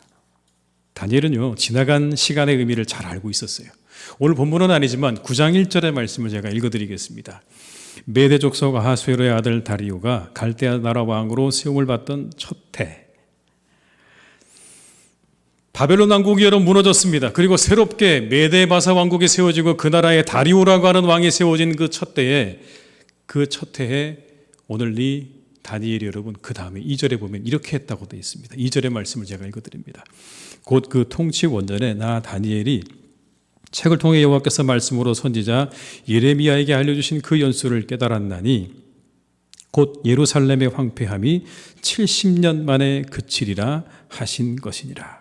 다니엘은요 지나간 시간의 의미를 잘 알고 있었어요. 오늘 본문은 아니지만 9장 1절의 말씀을 제가 읽어드리겠습니다. 메대 족속 아하수에로의 아들 다리오가 갈대아 나라 왕으로 세움을 받던 첫 해 바벨론 왕국이 여러분 무너졌습니다. 그리고 새롭게 메대 바사 왕국이 세워지고 그 나라에 다리오라고 하는 왕이 세워진 그 첫 해에 오늘 이 다니엘이 여러분 그 다음에 2절에 보면 이렇게 했다고 되어 있습니다. 2절의 말씀을 제가 읽어드립니다. 곧 그 통치 원전에 나 다니엘이 책을 통해 여호와께서 말씀으로 선지자 예레미야에게 알려주신 그 연수를 깨달았나니 곧 예루살렘의 황폐함이 70년 만에 그치리라 하신 것이니라.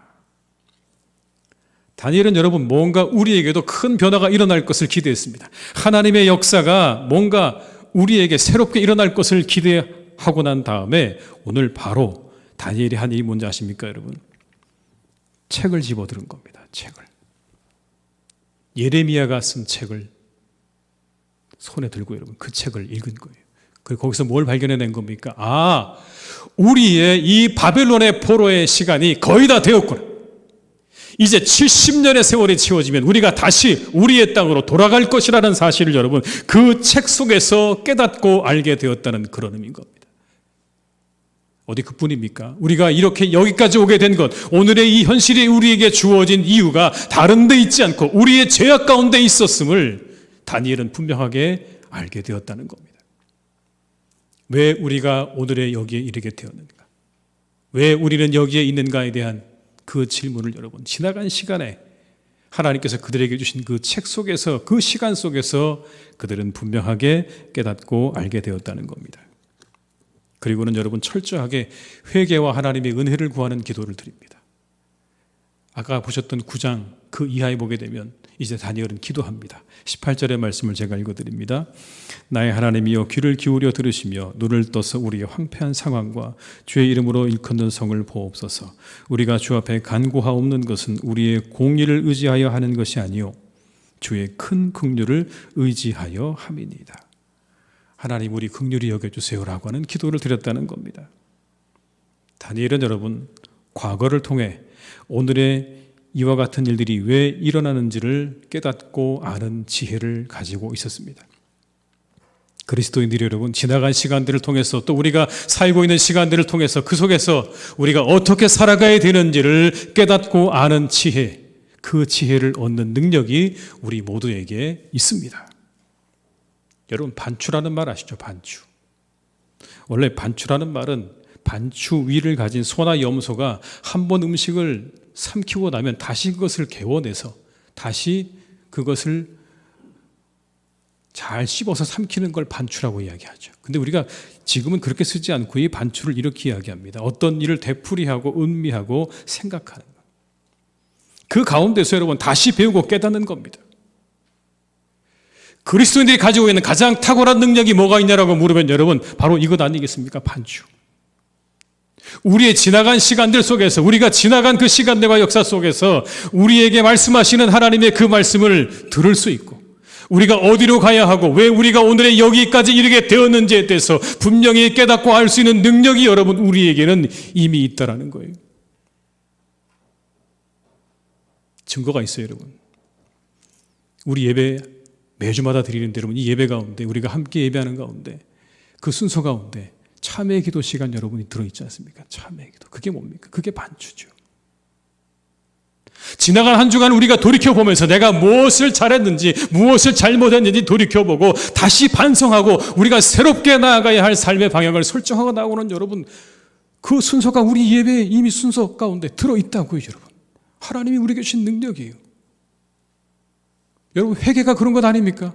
다니엘은 여러분 뭔가 우리에게도 큰 변화가 일어날 것을 기대했습니다. 하나님의 역사가 뭔가 우리에게 새롭게 일어날 것을 기대하고 난 다음에 오늘 바로 다니엘이 한 일이 뭔지 아십니까 여러분? 책을 집어들은 겁니다. 책을. 예레미야가 쓴 책을 손에 들고 여러분 그 책을 읽은 거예요. 그리고 거기서 뭘 발견해낸 겁니까? 우리의 이 바벨론의 포로의 시간이 거의 다 되었구나. 이제 70년의 세월이 채워지면 우리가 다시 우리의 땅으로 돌아갈 것이라는 사실을 여러분 그 책 속에서 깨닫고 알게 되었다는 그런 의미인 겁니다. 어디 그뿐입니까? 우리가 이렇게 여기까지 오게 된 것, 오늘의 이 현실이 우리에게 주어진 이유가 다른 데 있지 않고 우리의 죄악 가운데 있었음을 다니엘은 분명하게 알게 되었다는 겁니다. 왜 우리가 오늘의 여기에 이르게 되었는가? 왜 우리는 여기에 있는가에 대한 그 질문을 여러분 지나간 시간에 하나님께서 그들에게 주신 그 책 속에서 그 시간 속에서 그들은 분명하게 깨닫고 알게 되었다는 겁니다. 그리고는 여러분 철저하게 회개와 하나님의 은혜를 구하는 기도를 드립니다. 아까 보셨던 9장 그 이하에 보게 되면 이제 다니엘은 기도합니다. 18절의 말씀을 제가 읽어드립니다. 나의 하나님이여 귀를 기울여 들으시며 눈을 떠서 우리의 황폐한 상황과 주의 이름으로 일컫는 성을 보옵소서. 우리가 주 앞에 간구하옵는 것은 우리의 공의를 의지하여 하는 것이 아니요 주의 큰 긍휼을 의지하여 함이니이다. 하나님 우리 긍휼히 여겨주세요라고 하는 기도를 드렸다는 겁니다. 다니엘은 여러분 과거를 통해 오늘의 이와 같은 일들이 왜 일어나는지를 깨닫고 아는 지혜를 가지고 있었습니다. 그리스도인들이 여러분 지나간 시간들을 통해서 또 우리가 살고 있는 시간들을 통해서 그 속에서 우리가 어떻게 살아가야 되는지를 깨닫고 아는 지혜, 그 지혜를 얻는 능력이 우리 모두에게 있습니다. 여러분 반추라는 말 아시죠? 반추. 원래 반추라는 말은 반추 위를 가진 소나 염소가 한 번 음식을 삼키고 나면 다시 그것을 개워내서 다시 그것을 잘 씹어서 삼키는 걸 반추라고 이야기하죠. 근데 우리가 지금은 그렇게 쓰지 않고 이 반추를 이렇게 이야기합니다. 어떤 일을 되풀이하고 음미하고 생각하는 것. 그 가운데서 여러분 다시 배우고 깨닫는 겁니다. 그리스도인들이 가지고 있는 가장 탁월한 능력이 뭐가 있냐라고 물으면 여러분 바로 이것 아니겠습니까? 반추. 우리의 지나간 시간들 속에서 우리가 지나간 그 시간들과 역사 속에서 우리에게 말씀하시는 하나님의 그 말씀을 들을 수 있고 우리가 어디로 가야 하고 왜 우리가 오늘의 여기까지 이르게 되었는지에 대해서 분명히 깨닫고 알 수 있는 능력이 여러분 우리에게는 이미 있다라는 거예요. 증거가 있어요, 여러분. 우리 예배 매주마다 드리는데 여러분 이 예배 가운데 우리가 함께 예배하는 가운데 그 순서 가운데 참회 기도 시간 여러분이 들어있지 않습니까? 참회 기도. 그게 뭡니까? 그게 반추죠. 지나간 한 주간 우리가 돌이켜보면서 내가 무엇을 잘했는지 무엇을 잘못했는지 돌이켜보고 다시 반성하고 우리가 새롭게 나아가야 할 삶의 방향을 설정하고 나오는 여러분 그 순서가 우리 예배에 이미 순서 가운데 들어있다고요. 여러분 하나님이 우리에게 주신 능력이에요. 여러분 회개가 그런 것 아닙니까?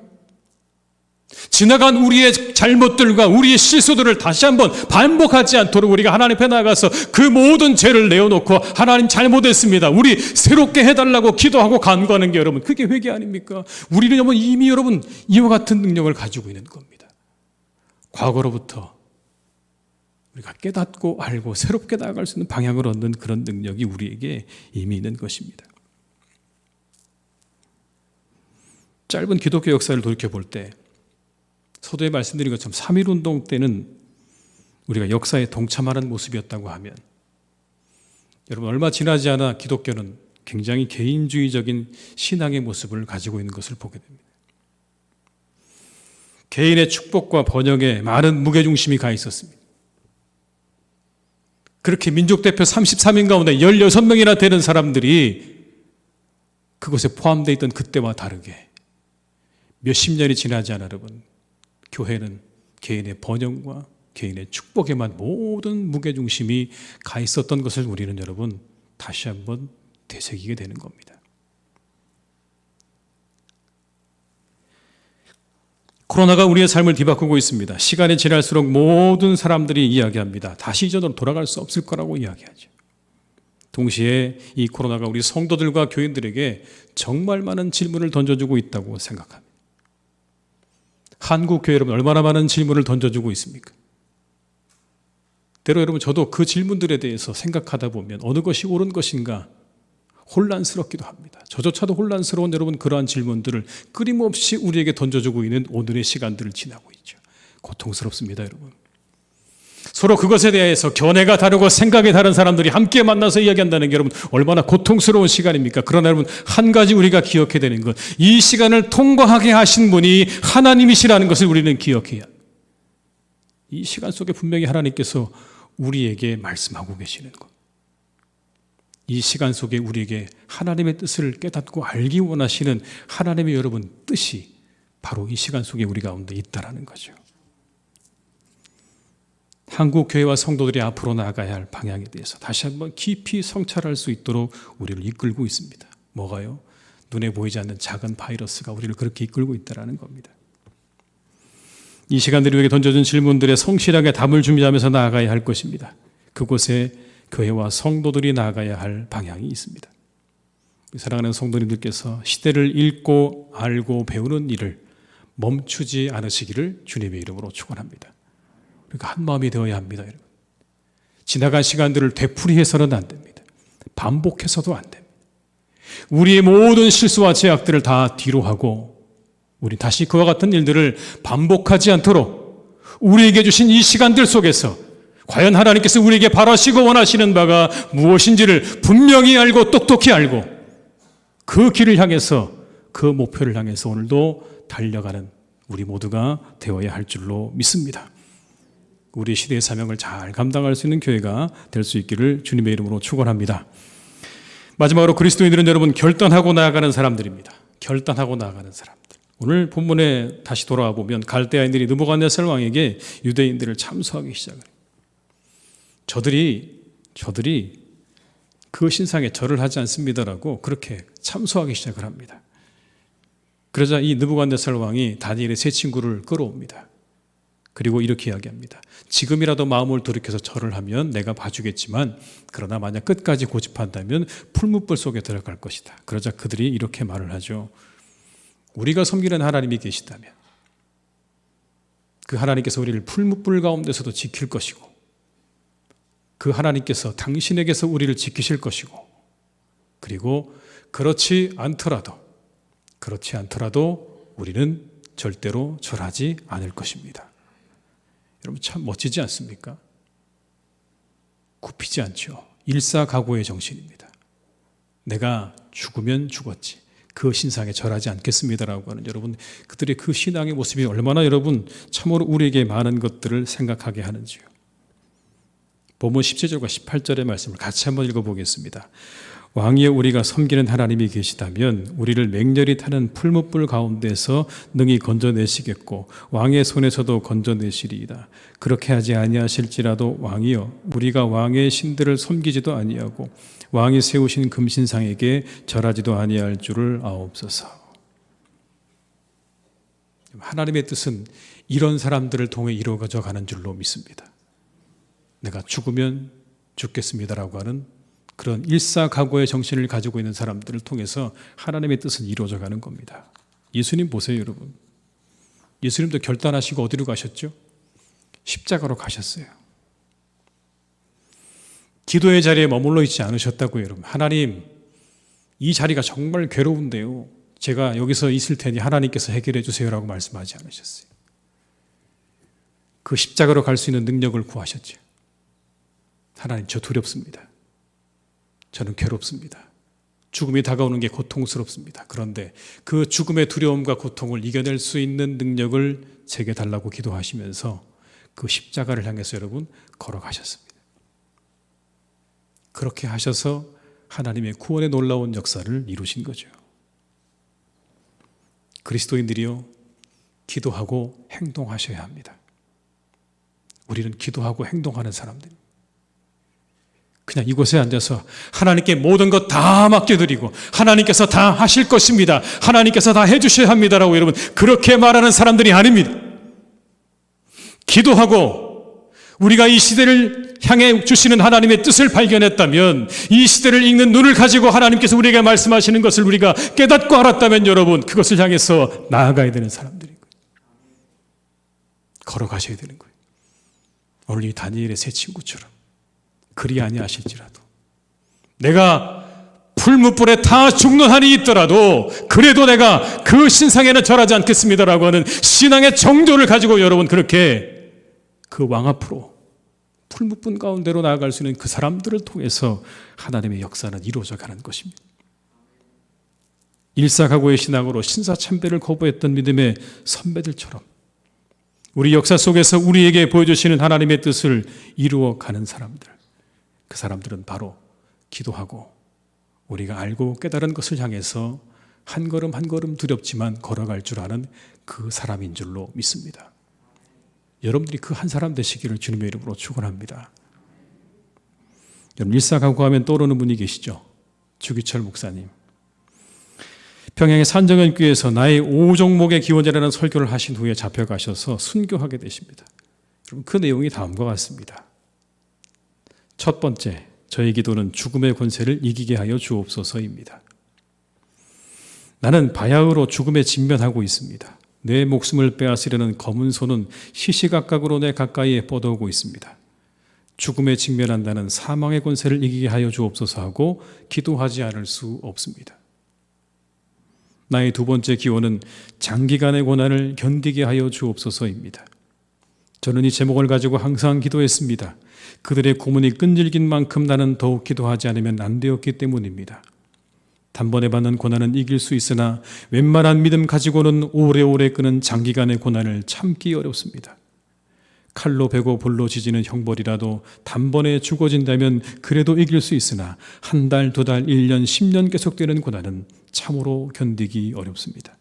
지나간 우리의 잘못들과 우리의 실수들을 다시 한번 반복하지 않도록 우리가 하나님 앞에 나가서 그 모든 죄를 내어놓고 하나님 잘못했습니다. 우리 새롭게 해달라고 기도하고 간구하는 게 여러분 그게 회개 아닙니까? 우리는 여러분 이미 여러분 이와 같은 능력을 가지고 있는 겁니다. 과거로부터 우리가 깨닫고 알고 새롭게 나아갈 수 있는 방향을 얻는 그런 능력이 우리에게 이미 있는 것입니다. 짧은 기독교 역사를 돌이켜볼 때 서두에 말씀드린 것처럼 3.1운동 때는 우리가 역사에 동참하는 모습이었다고 하면 여러분 얼마 지나지 않아 기독교는 굉장히 개인주의적인 신앙의 모습을 가지고 있는 것을 보게 됩니다. 개인의 축복과 번영에 많은 무게중심이 가 있었습니다. 그렇게 민족대표 33인 가운데 16명이나 되는 사람들이 그곳에 포함되어 있던 그때와 다르게 몇십 년이 지나지 않아 여러분 교회는 개인의 번영과 개인의 축복에만 모든 무게중심이 가 있었던 것을 우리는 여러분 다시 한번 되새기게 되는 겁니다. 코로나가 우리의 삶을 뒤바꾸고 있습니다. 시간이 지날수록 모든 사람들이 이야기합니다. 다시 이전으로 돌아갈 수 없을 거라고 이야기하죠. 동시에 이 코로나가 우리 성도들과 교인들에게 정말 많은 질문을 던져주고 있다고 생각합니다. 한국 교회 여러분 얼마나 많은 질문을 던져주고 있습니까? 때로 여러분 저도 그 질문들에 대해서 생각하다 보면 어느 것이 옳은 것인가 혼란스럽기도 합니다. 저조차도 혼란스러운 여러분 그러한 질문들을 끊임없이 우리에게 던져주고 있는 오늘의 시간들을 지나고 있죠. 고통스럽습니다, 여러분. 서로 그것에 대해서 견해가 다르고 생각이 다른 사람들이 함께 만나서 이야기한다는 게 여러분 얼마나 고통스러운 시간입니까? 그러나 여러분 한 가지 우리가 기억해야 되는 것, 이 시간을 통과하게 하신 분이 하나님이시라는 것을 우리는 기억해야 합니다. 이 시간 속에 분명히 하나님께서 우리에게 말씀하고 계시는 것, 이 시간 속에 우리에게 하나님의 뜻을 깨닫고 알기 원하시는 하나님의 여러분 뜻이 바로 이 시간 속에 우리 가운데 있다라는 거죠. 한국 교회와 성도들이 앞으로 나아가야 할 방향에 대해서 다시 한번 깊이 성찰할 수 있도록 우리를 이끌고 있습니다. 뭐가요? 눈에 보이지 않는 작은 바이러스가 우리를 그렇게 이끌고 있다는 겁니다. 이 시간들이 우리에게 던져준 질문들에 성실하게 답을 준비하면서 나아가야 할 것입니다. 그곳에 교회와 성도들이 나아가야 할 방향이 있습니다. 사랑하는 성도님들께서 시대를 읽고 알고 배우는 일을 멈추지 않으시기를 주님의 이름으로 축원합니다. 그러니까 한 마음이 되어야 합니다, 여러분. 지나간 시간들을 되풀이해서는 안 됩니다. 반복해서도 안 됩니다. 우리의 모든 실수와 죄악들을 다 뒤로 하고 우리 다시 그와 같은 일들을 반복하지 않도록 우리에게 주신 이 시간들 속에서 과연 하나님께서 우리에게 바라시고 원하시는 바가 무엇인지를 분명히 알고 똑똑히 알고 그 길을 향해서 그 목표를 향해서 오늘도 달려가는 우리 모두가 되어야 할 줄로 믿습니다. 우리 시대의 사명을 잘 감당할 수 있는 교회가 될 수 있기를 주님의 이름으로 축원합니다. 마지막으로 그리스도인들은 여러분 결단하고 나아가는 사람들입니다. 결단하고 나아가는 사람들. 오늘 본문에 다시 돌아와 보면 갈대아인들이 느부갓네살 왕에게 유대인들을 참수하기 시작을. 저들이 그 신상에 절을 하지 않습니다라고 그렇게 참수하기 시작을 합니다. 그러자 이 느부갓네살 왕이 다니엘의 세 친구를 끌어옵니다. 그리고 이렇게 이야기합니다. 지금이라도 마음을 돌이켜서 절을 하면 내가 봐주겠지만 그러나 만약 끝까지 고집한다면 풀무불 속에 들어갈 것이다. 그러자 그들이 이렇게 말을 하죠. 우리가 섬기는 하나님이 계시다면 그 하나님께서 우리를 풀무불 가운데서도 지킬 것이고 그 하나님께서 당신에게서 우리를 지키실 것이고 그리고 그렇지 않더라도 우리는 절대로 절하지 않을 것입니다. 여러분 참 멋지지 않습니까? 굽히지 않죠. 일사각오의 정신입니다. 내가 죽으면 죽었지 그 신상에 절하지 않겠습니다라고 하는 여러분 그들의 그 신앙의 모습이 얼마나 여러분 참으로 우리에게 많은 것들을 생각하게 하는지요. 본문 17절과 18절의 말씀을 같이 한번 읽어보겠습니다. 왕이여 우리가 섬기는 하나님이 계시다면 우리를 맹렬히 타는 풀무불 가운데서 능히 건져내시겠고 왕의 손에서도 건져내시리이다. 그렇게 하지 아니하실지라도 왕이여 우리가 왕의 신들을 섬기지도 아니하고 왕이 세우신 금신상에게 절하지도 아니할 줄을 아옵소서. 하나님의 뜻은 이런 사람들을 통해 이루어져 가는 줄로 믿습니다. 내가 죽으면 죽겠습니다라고 하는 그런 일사각오의 정신을 가지고 있는 사람들을 통해서 하나님의 뜻은 이루어져 가는 겁니다. 예수님 보세요, 여러분. 예수님도 결단하시고 어디로 가셨죠? 십자가로 가셨어요. 기도의 자리에 머물러 있지 않으셨다고요, 여러분. 하나님, 이 자리가 정말 괴로운데요. 제가 여기서 있을 테니 하나님께서 해결해 주세요라고 말씀하지 않으셨어요. 그 십자가로 갈 수 있는 능력을 구하셨죠. 하나님, 저 두렵습니다. 저는 괴롭습니다. 죽음이 다가오는 게 고통스럽습니다. 그런데 그 죽음의 두려움과 고통을 이겨낼 수 있는 능력을 제게 달라고 기도하시면서 그 십자가를 향해서 여러분 걸어가셨습니다. 그렇게 하셔서 하나님의 구원의 놀라운 역사를 이루신 거죠. 그리스도인들이요, 기도하고 행동하셔야 합니다. 우리는 기도하고 행동하는 사람들입니다. 그냥 이곳에 앉아서 하나님께 모든 것 다 맡겨드리고 하나님께서 다 하실 것입니다. 하나님께서 다 해주셔야 합니다라고 여러분 그렇게 말하는 사람들이 아닙니다. 기도하고 우리가 이 시대를 향해 주시는 하나님의 뜻을 발견했다면 이 시대를 읽는 눈을 가지고 하나님께서 우리에게 말씀하시는 것을 우리가 깨닫고 알았다면 여러분 그것을 향해서 나아가야 되는 사람들인 거예요. 걸어가셔야 되는 거예요. 오늘 이 다니엘의 세 친구처럼 그리 아니하실지라도 내가 풀무불에 다 죽는 한이 있더라도 그래도 내가 그 신상에는 절하지 않겠습니다라고 하는 신앙의 정도를 가지고 여러분 그렇게 그 왕 앞으로 풀무분 가운데로 나아갈 수 있는 그 사람들을 통해서 하나님의 역사는 이루어져 가는 것입니다. 일사각오의 신앙으로 신사참배를 거부했던 믿음의 선배들처럼 우리 역사 속에서 우리에게 보여주시는 하나님의 뜻을 이루어가는 사람들, 그 사람들은 바로 기도하고 우리가 알고 깨달은 것을 향해서 한 걸음 한 걸음 두렵지만 걸어갈 줄 아는 그 사람인 줄로 믿습니다. 여러분들이 그 한 사람 되시기를 주님의 이름으로 축원합니다. 여러분, 일사각오하면 떠오르는 분이 계시죠? 주기철 목사님. 평양의 산정연교에서 나의 5종목의 기원제라는 설교를 하신 후에 잡혀가셔서 순교하게 되십니다. 여러분, 그 내용이 다음과 같습니다. 첫 번째, 저의 기도는 죽음의 권세를 이기게 하여 주옵소서입니다. 나는 바야흐로 죽음에 직면하고 있습니다. 내 목숨을 빼앗으려는 검은 손은 시시각각으로 내 가까이에 뻗어오고 있습니다. 죽음에 직면한다는 사망의 권세를 이기게 하여 주옵소서 하고 기도하지 않을 수 없습니다. 나의 두 번째 기원은 장기간의 고난을 견디게 하여 주옵소서입니다. 저는 이 제목을 가지고 항상 기도했습니다. 그들의 고문이 끈질긴 만큼 나는 더욱 기도하지 않으면 안 되었기 때문입니다. 단번에 받는 고난은 이길 수 있으나 웬만한 믿음 가지고는 오래오래 끄는 장기간의 고난을 참기 어렵습니다. 칼로 베고 볼로 지지는 형벌이라도 단번에 죽어진다면 그래도 이길 수 있으나 한 달, 두 달, 1년, 10년 계속되는 고난은 참으로 견디기 어렵습니다.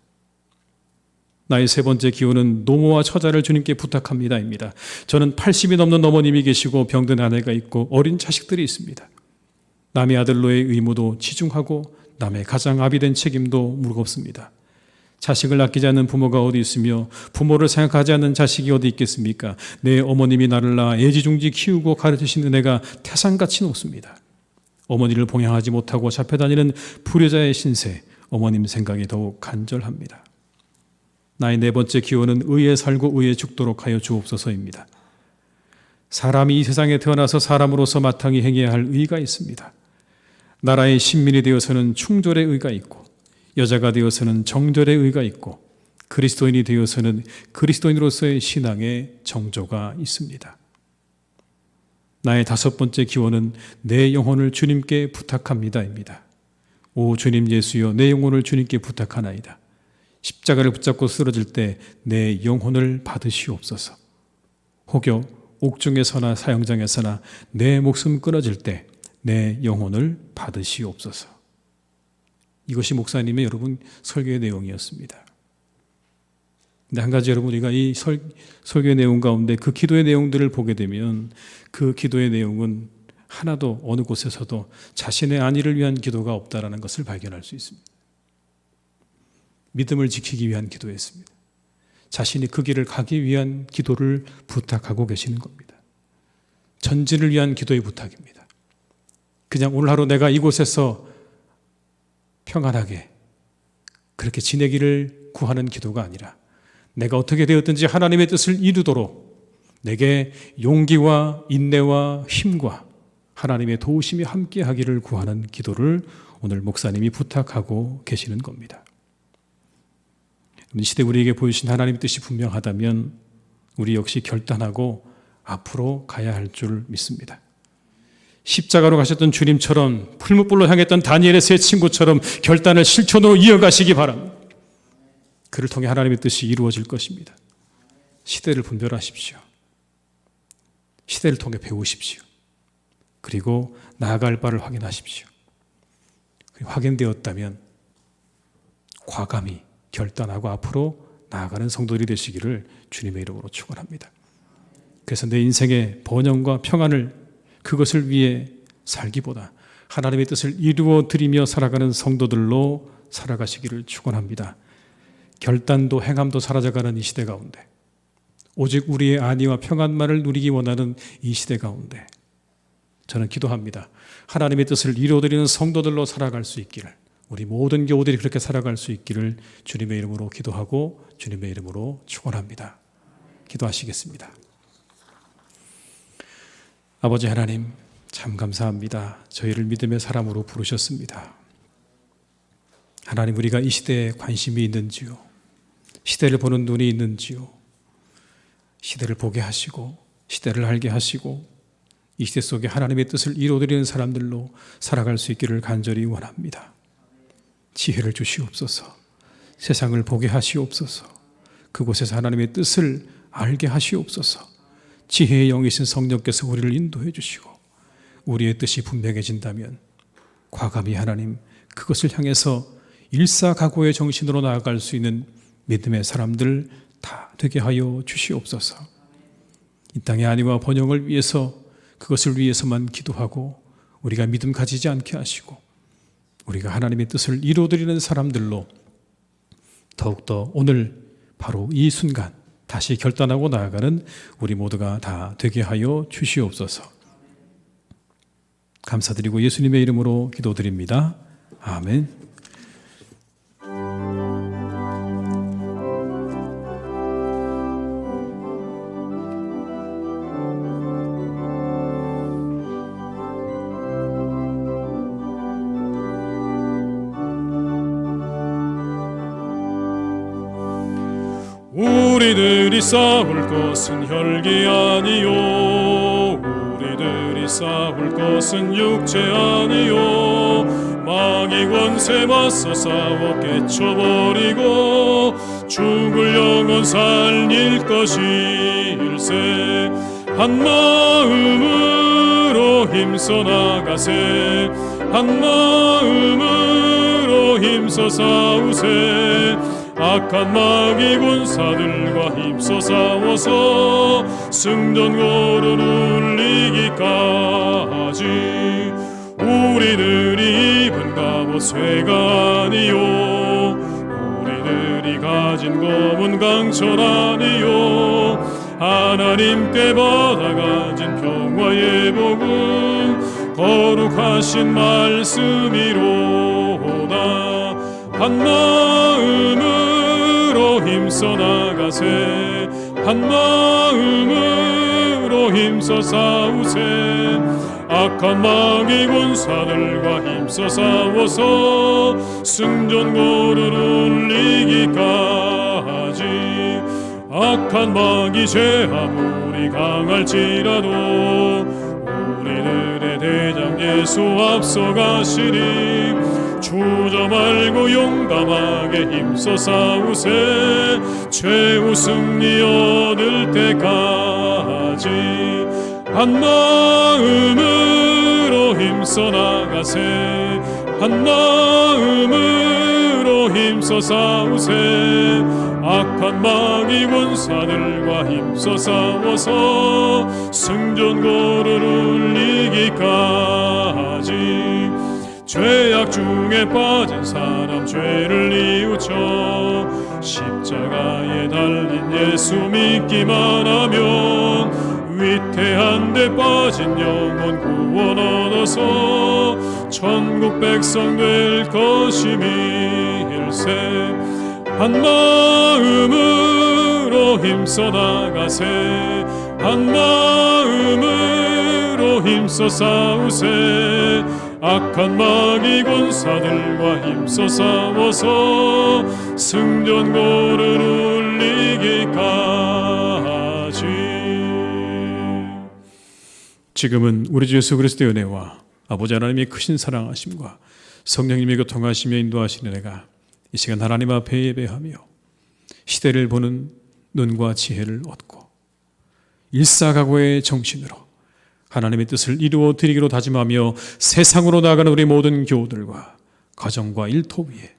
나의 세 번째 기호는 노모와 처자를 주님께 부탁합니다입니다. 저는 80이 넘는 어머님이 계시고 병든 아내가 있고 어린 자식들이 있습니다. 남의 아들로의 의무도 치중하고 남의 가장 아비된 책임도 무겁습니다. 자식을 아끼지 않는 부모가 어디 있으며 부모를 생각하지 않는 자식이 어디 있겠습니까? 내 어머님이 나를 낳아 애지중지 키우고 가르치신 은혜가 태산같이 높습니다. 어머니를 봉양하지 못하고 잡혀다니는 불효자의 신세, 어머님 생각이 더욱 간절합니다. 나의 네 번째 기호는 의에 살고 의에 죽도록 하여 주옵소서입니다. 사람이 이 세상에 태어나서 사람으로서 마땅히 행해야 할 의가 있습니다. 나라의 신민이 되어서는 충절의 의가 있고 여자가 되어서는 정절의 의가 있고 그리스도인이 되어서는 그리스도인으로서의 신앙의 정조가 있습니다. 나의 다섯 번째 기원은 내 영혼을 주님께 부탁합니다입니다. 오 주님 예수여, 내 영혼을 주님께 부탁하나이다. 십자가를 붙잡고 쓰러질 때 내 영혼을 받으시옵소서. 혹여 옥중에서나 사형장에서나 내 목숨 끊어질 때 내 영혼을 받으시옵소서. 이것이 목사님의 여러분 설교의 내용이었습니다. 근데 한 가지 여러분, 우리가 이 설교의 내용 가운데 그 기도의 내용들을 보게 되면 그 기도의 내용은 하나도 어느 곳에서도 자신의 안위를 위한 기도가 없다라는 것을 발견할 수 있습니다. 믿음을 지키기 위한 기도였습니다. 자신이 그 길을 가기 위한 기도를 부탁하고 계시는 겁니다. 전진을 위한 기도의 부탁입니다. 그냥 오늘 하루 내가 이곳에서 평안하게 그렇게 지내기를 구하는 기도가 아니라 내가 어떻게 되었든지 하나님의 뜻을 이루도록 내게 용기와 인내와 힘과 하나님의 도우심이 함께하기를 구하는 기도를 오늘 목사님이 부탁하고 계시는 겁니다. 이 시대 우리에게 보여주신 하나님의 뜻이 분명하다면 우리 역시 결단하고 앞으로 가야 할 줄 믿습니다. 십자가로 가셨던 주님처럼 풀무불로 향했던 다니엘의 세 친구처럼 결단을 실천으로 이어가시기 바랍니다. 그를 통해 하나님의 뜻이 이루어질 것입니다. 시대를 분별하십시오. 시대를 통해 배우십시오. 그리고 나아갈 바를 확인하십시오. 확인되었다면 과감히 결단하고 앞으로 나아가는 성도들이 되시기를 주님의 이름으로 축원합니다. 그래서 내 인생의 번영과 평안을 그것을 위해 살기보다 하나님의 뜻을 이루어 드리며 살아가는 성도들로 살아가시기를 축원합니다. 결단도 행함도 사라져가는 이 시대 가운데 오직 우리의 안위와 평안만을 누리기 원하는 이 시대 가운데 저는 기도합니다. 하나님의 뜻을 이루어드리는 성도들로 살아갈 수 있기를, 우리 모든 교우들이 그렇게 살아갈 수 있기를 주님의 이름으로 기도하고 주님의 이름으로 축원합니다. 기도하시겠습니다. 아버지 하나님, 참 감사합니다. 저희를 믿음의 사람으로 부르셨습니다. 하나님, 우리가 이 시대에 관심이 있는지요? 시대를 보는 눈이 있는지요? 시대를 보게 하시고 시대를 알게 하시고 이 시대 속에 하나님의 뜻을 이루어드리는 사람들로 살아갈 수 있기를 간절히 원합니다. 지혜를 주시옵소서. 세상을 보게 하시옵소서. 그곳에서 하나님의 뜻을 알게 하시옵소서. 지혜의 영이신 성령께서 우리를 인도해 주시고 우리의 뜻이 분명해진다면 과감히 하나님 그것을 향해서 일사각오의 정신으로 나아갈 수 있는 믿음의 사람들 다 되게 하여 주시옵소서. 이 땅의 안위와 번영을 위해서 그것을 위해서만 기도하고 우리가 믿음 가지지 않게 하시고 우리가 하나님의 뜻을 이루어드리는 사람들로 더욱더 오늘 바로 이 순간 다시 결단하고 나아가는 우리 모두가 다 되게 하여 주시옵소서. 감사드리고 예수님의 이름으로 기도드립니다. 아멘. 우리들이 싸울 것은 혈기 아니요 우리들이 싸울 것은 육체 아니요 마귀 권세 맞서 싸워 깨쳐버리고 죽을 영혼 살릴 것일세 한 마음으로 힘써 나가세 한 마음으로 힘써 싸우세 악한 마귀 군사들과 힘써 싸워서 승전고를 울리기까지 우리들이 입은 갑옷 쇠가 아니요 우리들이 가진 검은 강철 아니요 하나님께 받아가진 평화의 복음 거룩하신 말씀이로다 한 마음으로 힘써 나가세 한 마음으로 힘써 싸우세 악한 마귀 군사들과 힘써 싸워서 승전고를 울리기까지 악한 마귀 죄 아무리 강할지라도 우리들의 대장 예수 앞서가시니 주저 말고 용감하게 힘써 싸우세 최후 승리 얻을 때까지 한 마음으로 힘써 나가세 한 마음으로 힘써 싸우세 악한 마귀 군사들과 힘써 싸워서 승전고를 울리기까지 죄악 중에 빠진 사람 죄를 뉘우쳐 십자가에 달린 예수 믿기만 하면 위태한 데 빠진 영혼 구원 얻어서 천국 백성 될 것임일세 한 마음으로 힘써 나가세 한 마음으로 힘써 싸우세 악한 마귀 군사들과 힘써 싸워서 승전고를 울리기까지. 지금은 우리 주 예수 그리스도의 은혜와 아버지 하나님의 크신 사랑하심과 성령님의 교통하시며 인도하시는 은혜가 이 시간 하나님 앞에 예배하며 시대를 보는 눈과 지혜를 얻고 일사각오의 정신으로 하나님의 뜻을 이루어 드리기로 다짐하며 세상으로 나아가는 우리 모든 교우들과 가정과 일터 위에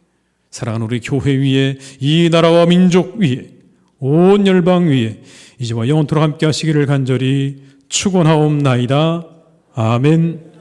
사랑하는 우리 교회 위에 이 나라와 민족 위에 온 열방 위에 이제와 영원토록 함께 하시기를 간절히 축원하옵나이다. 아멘.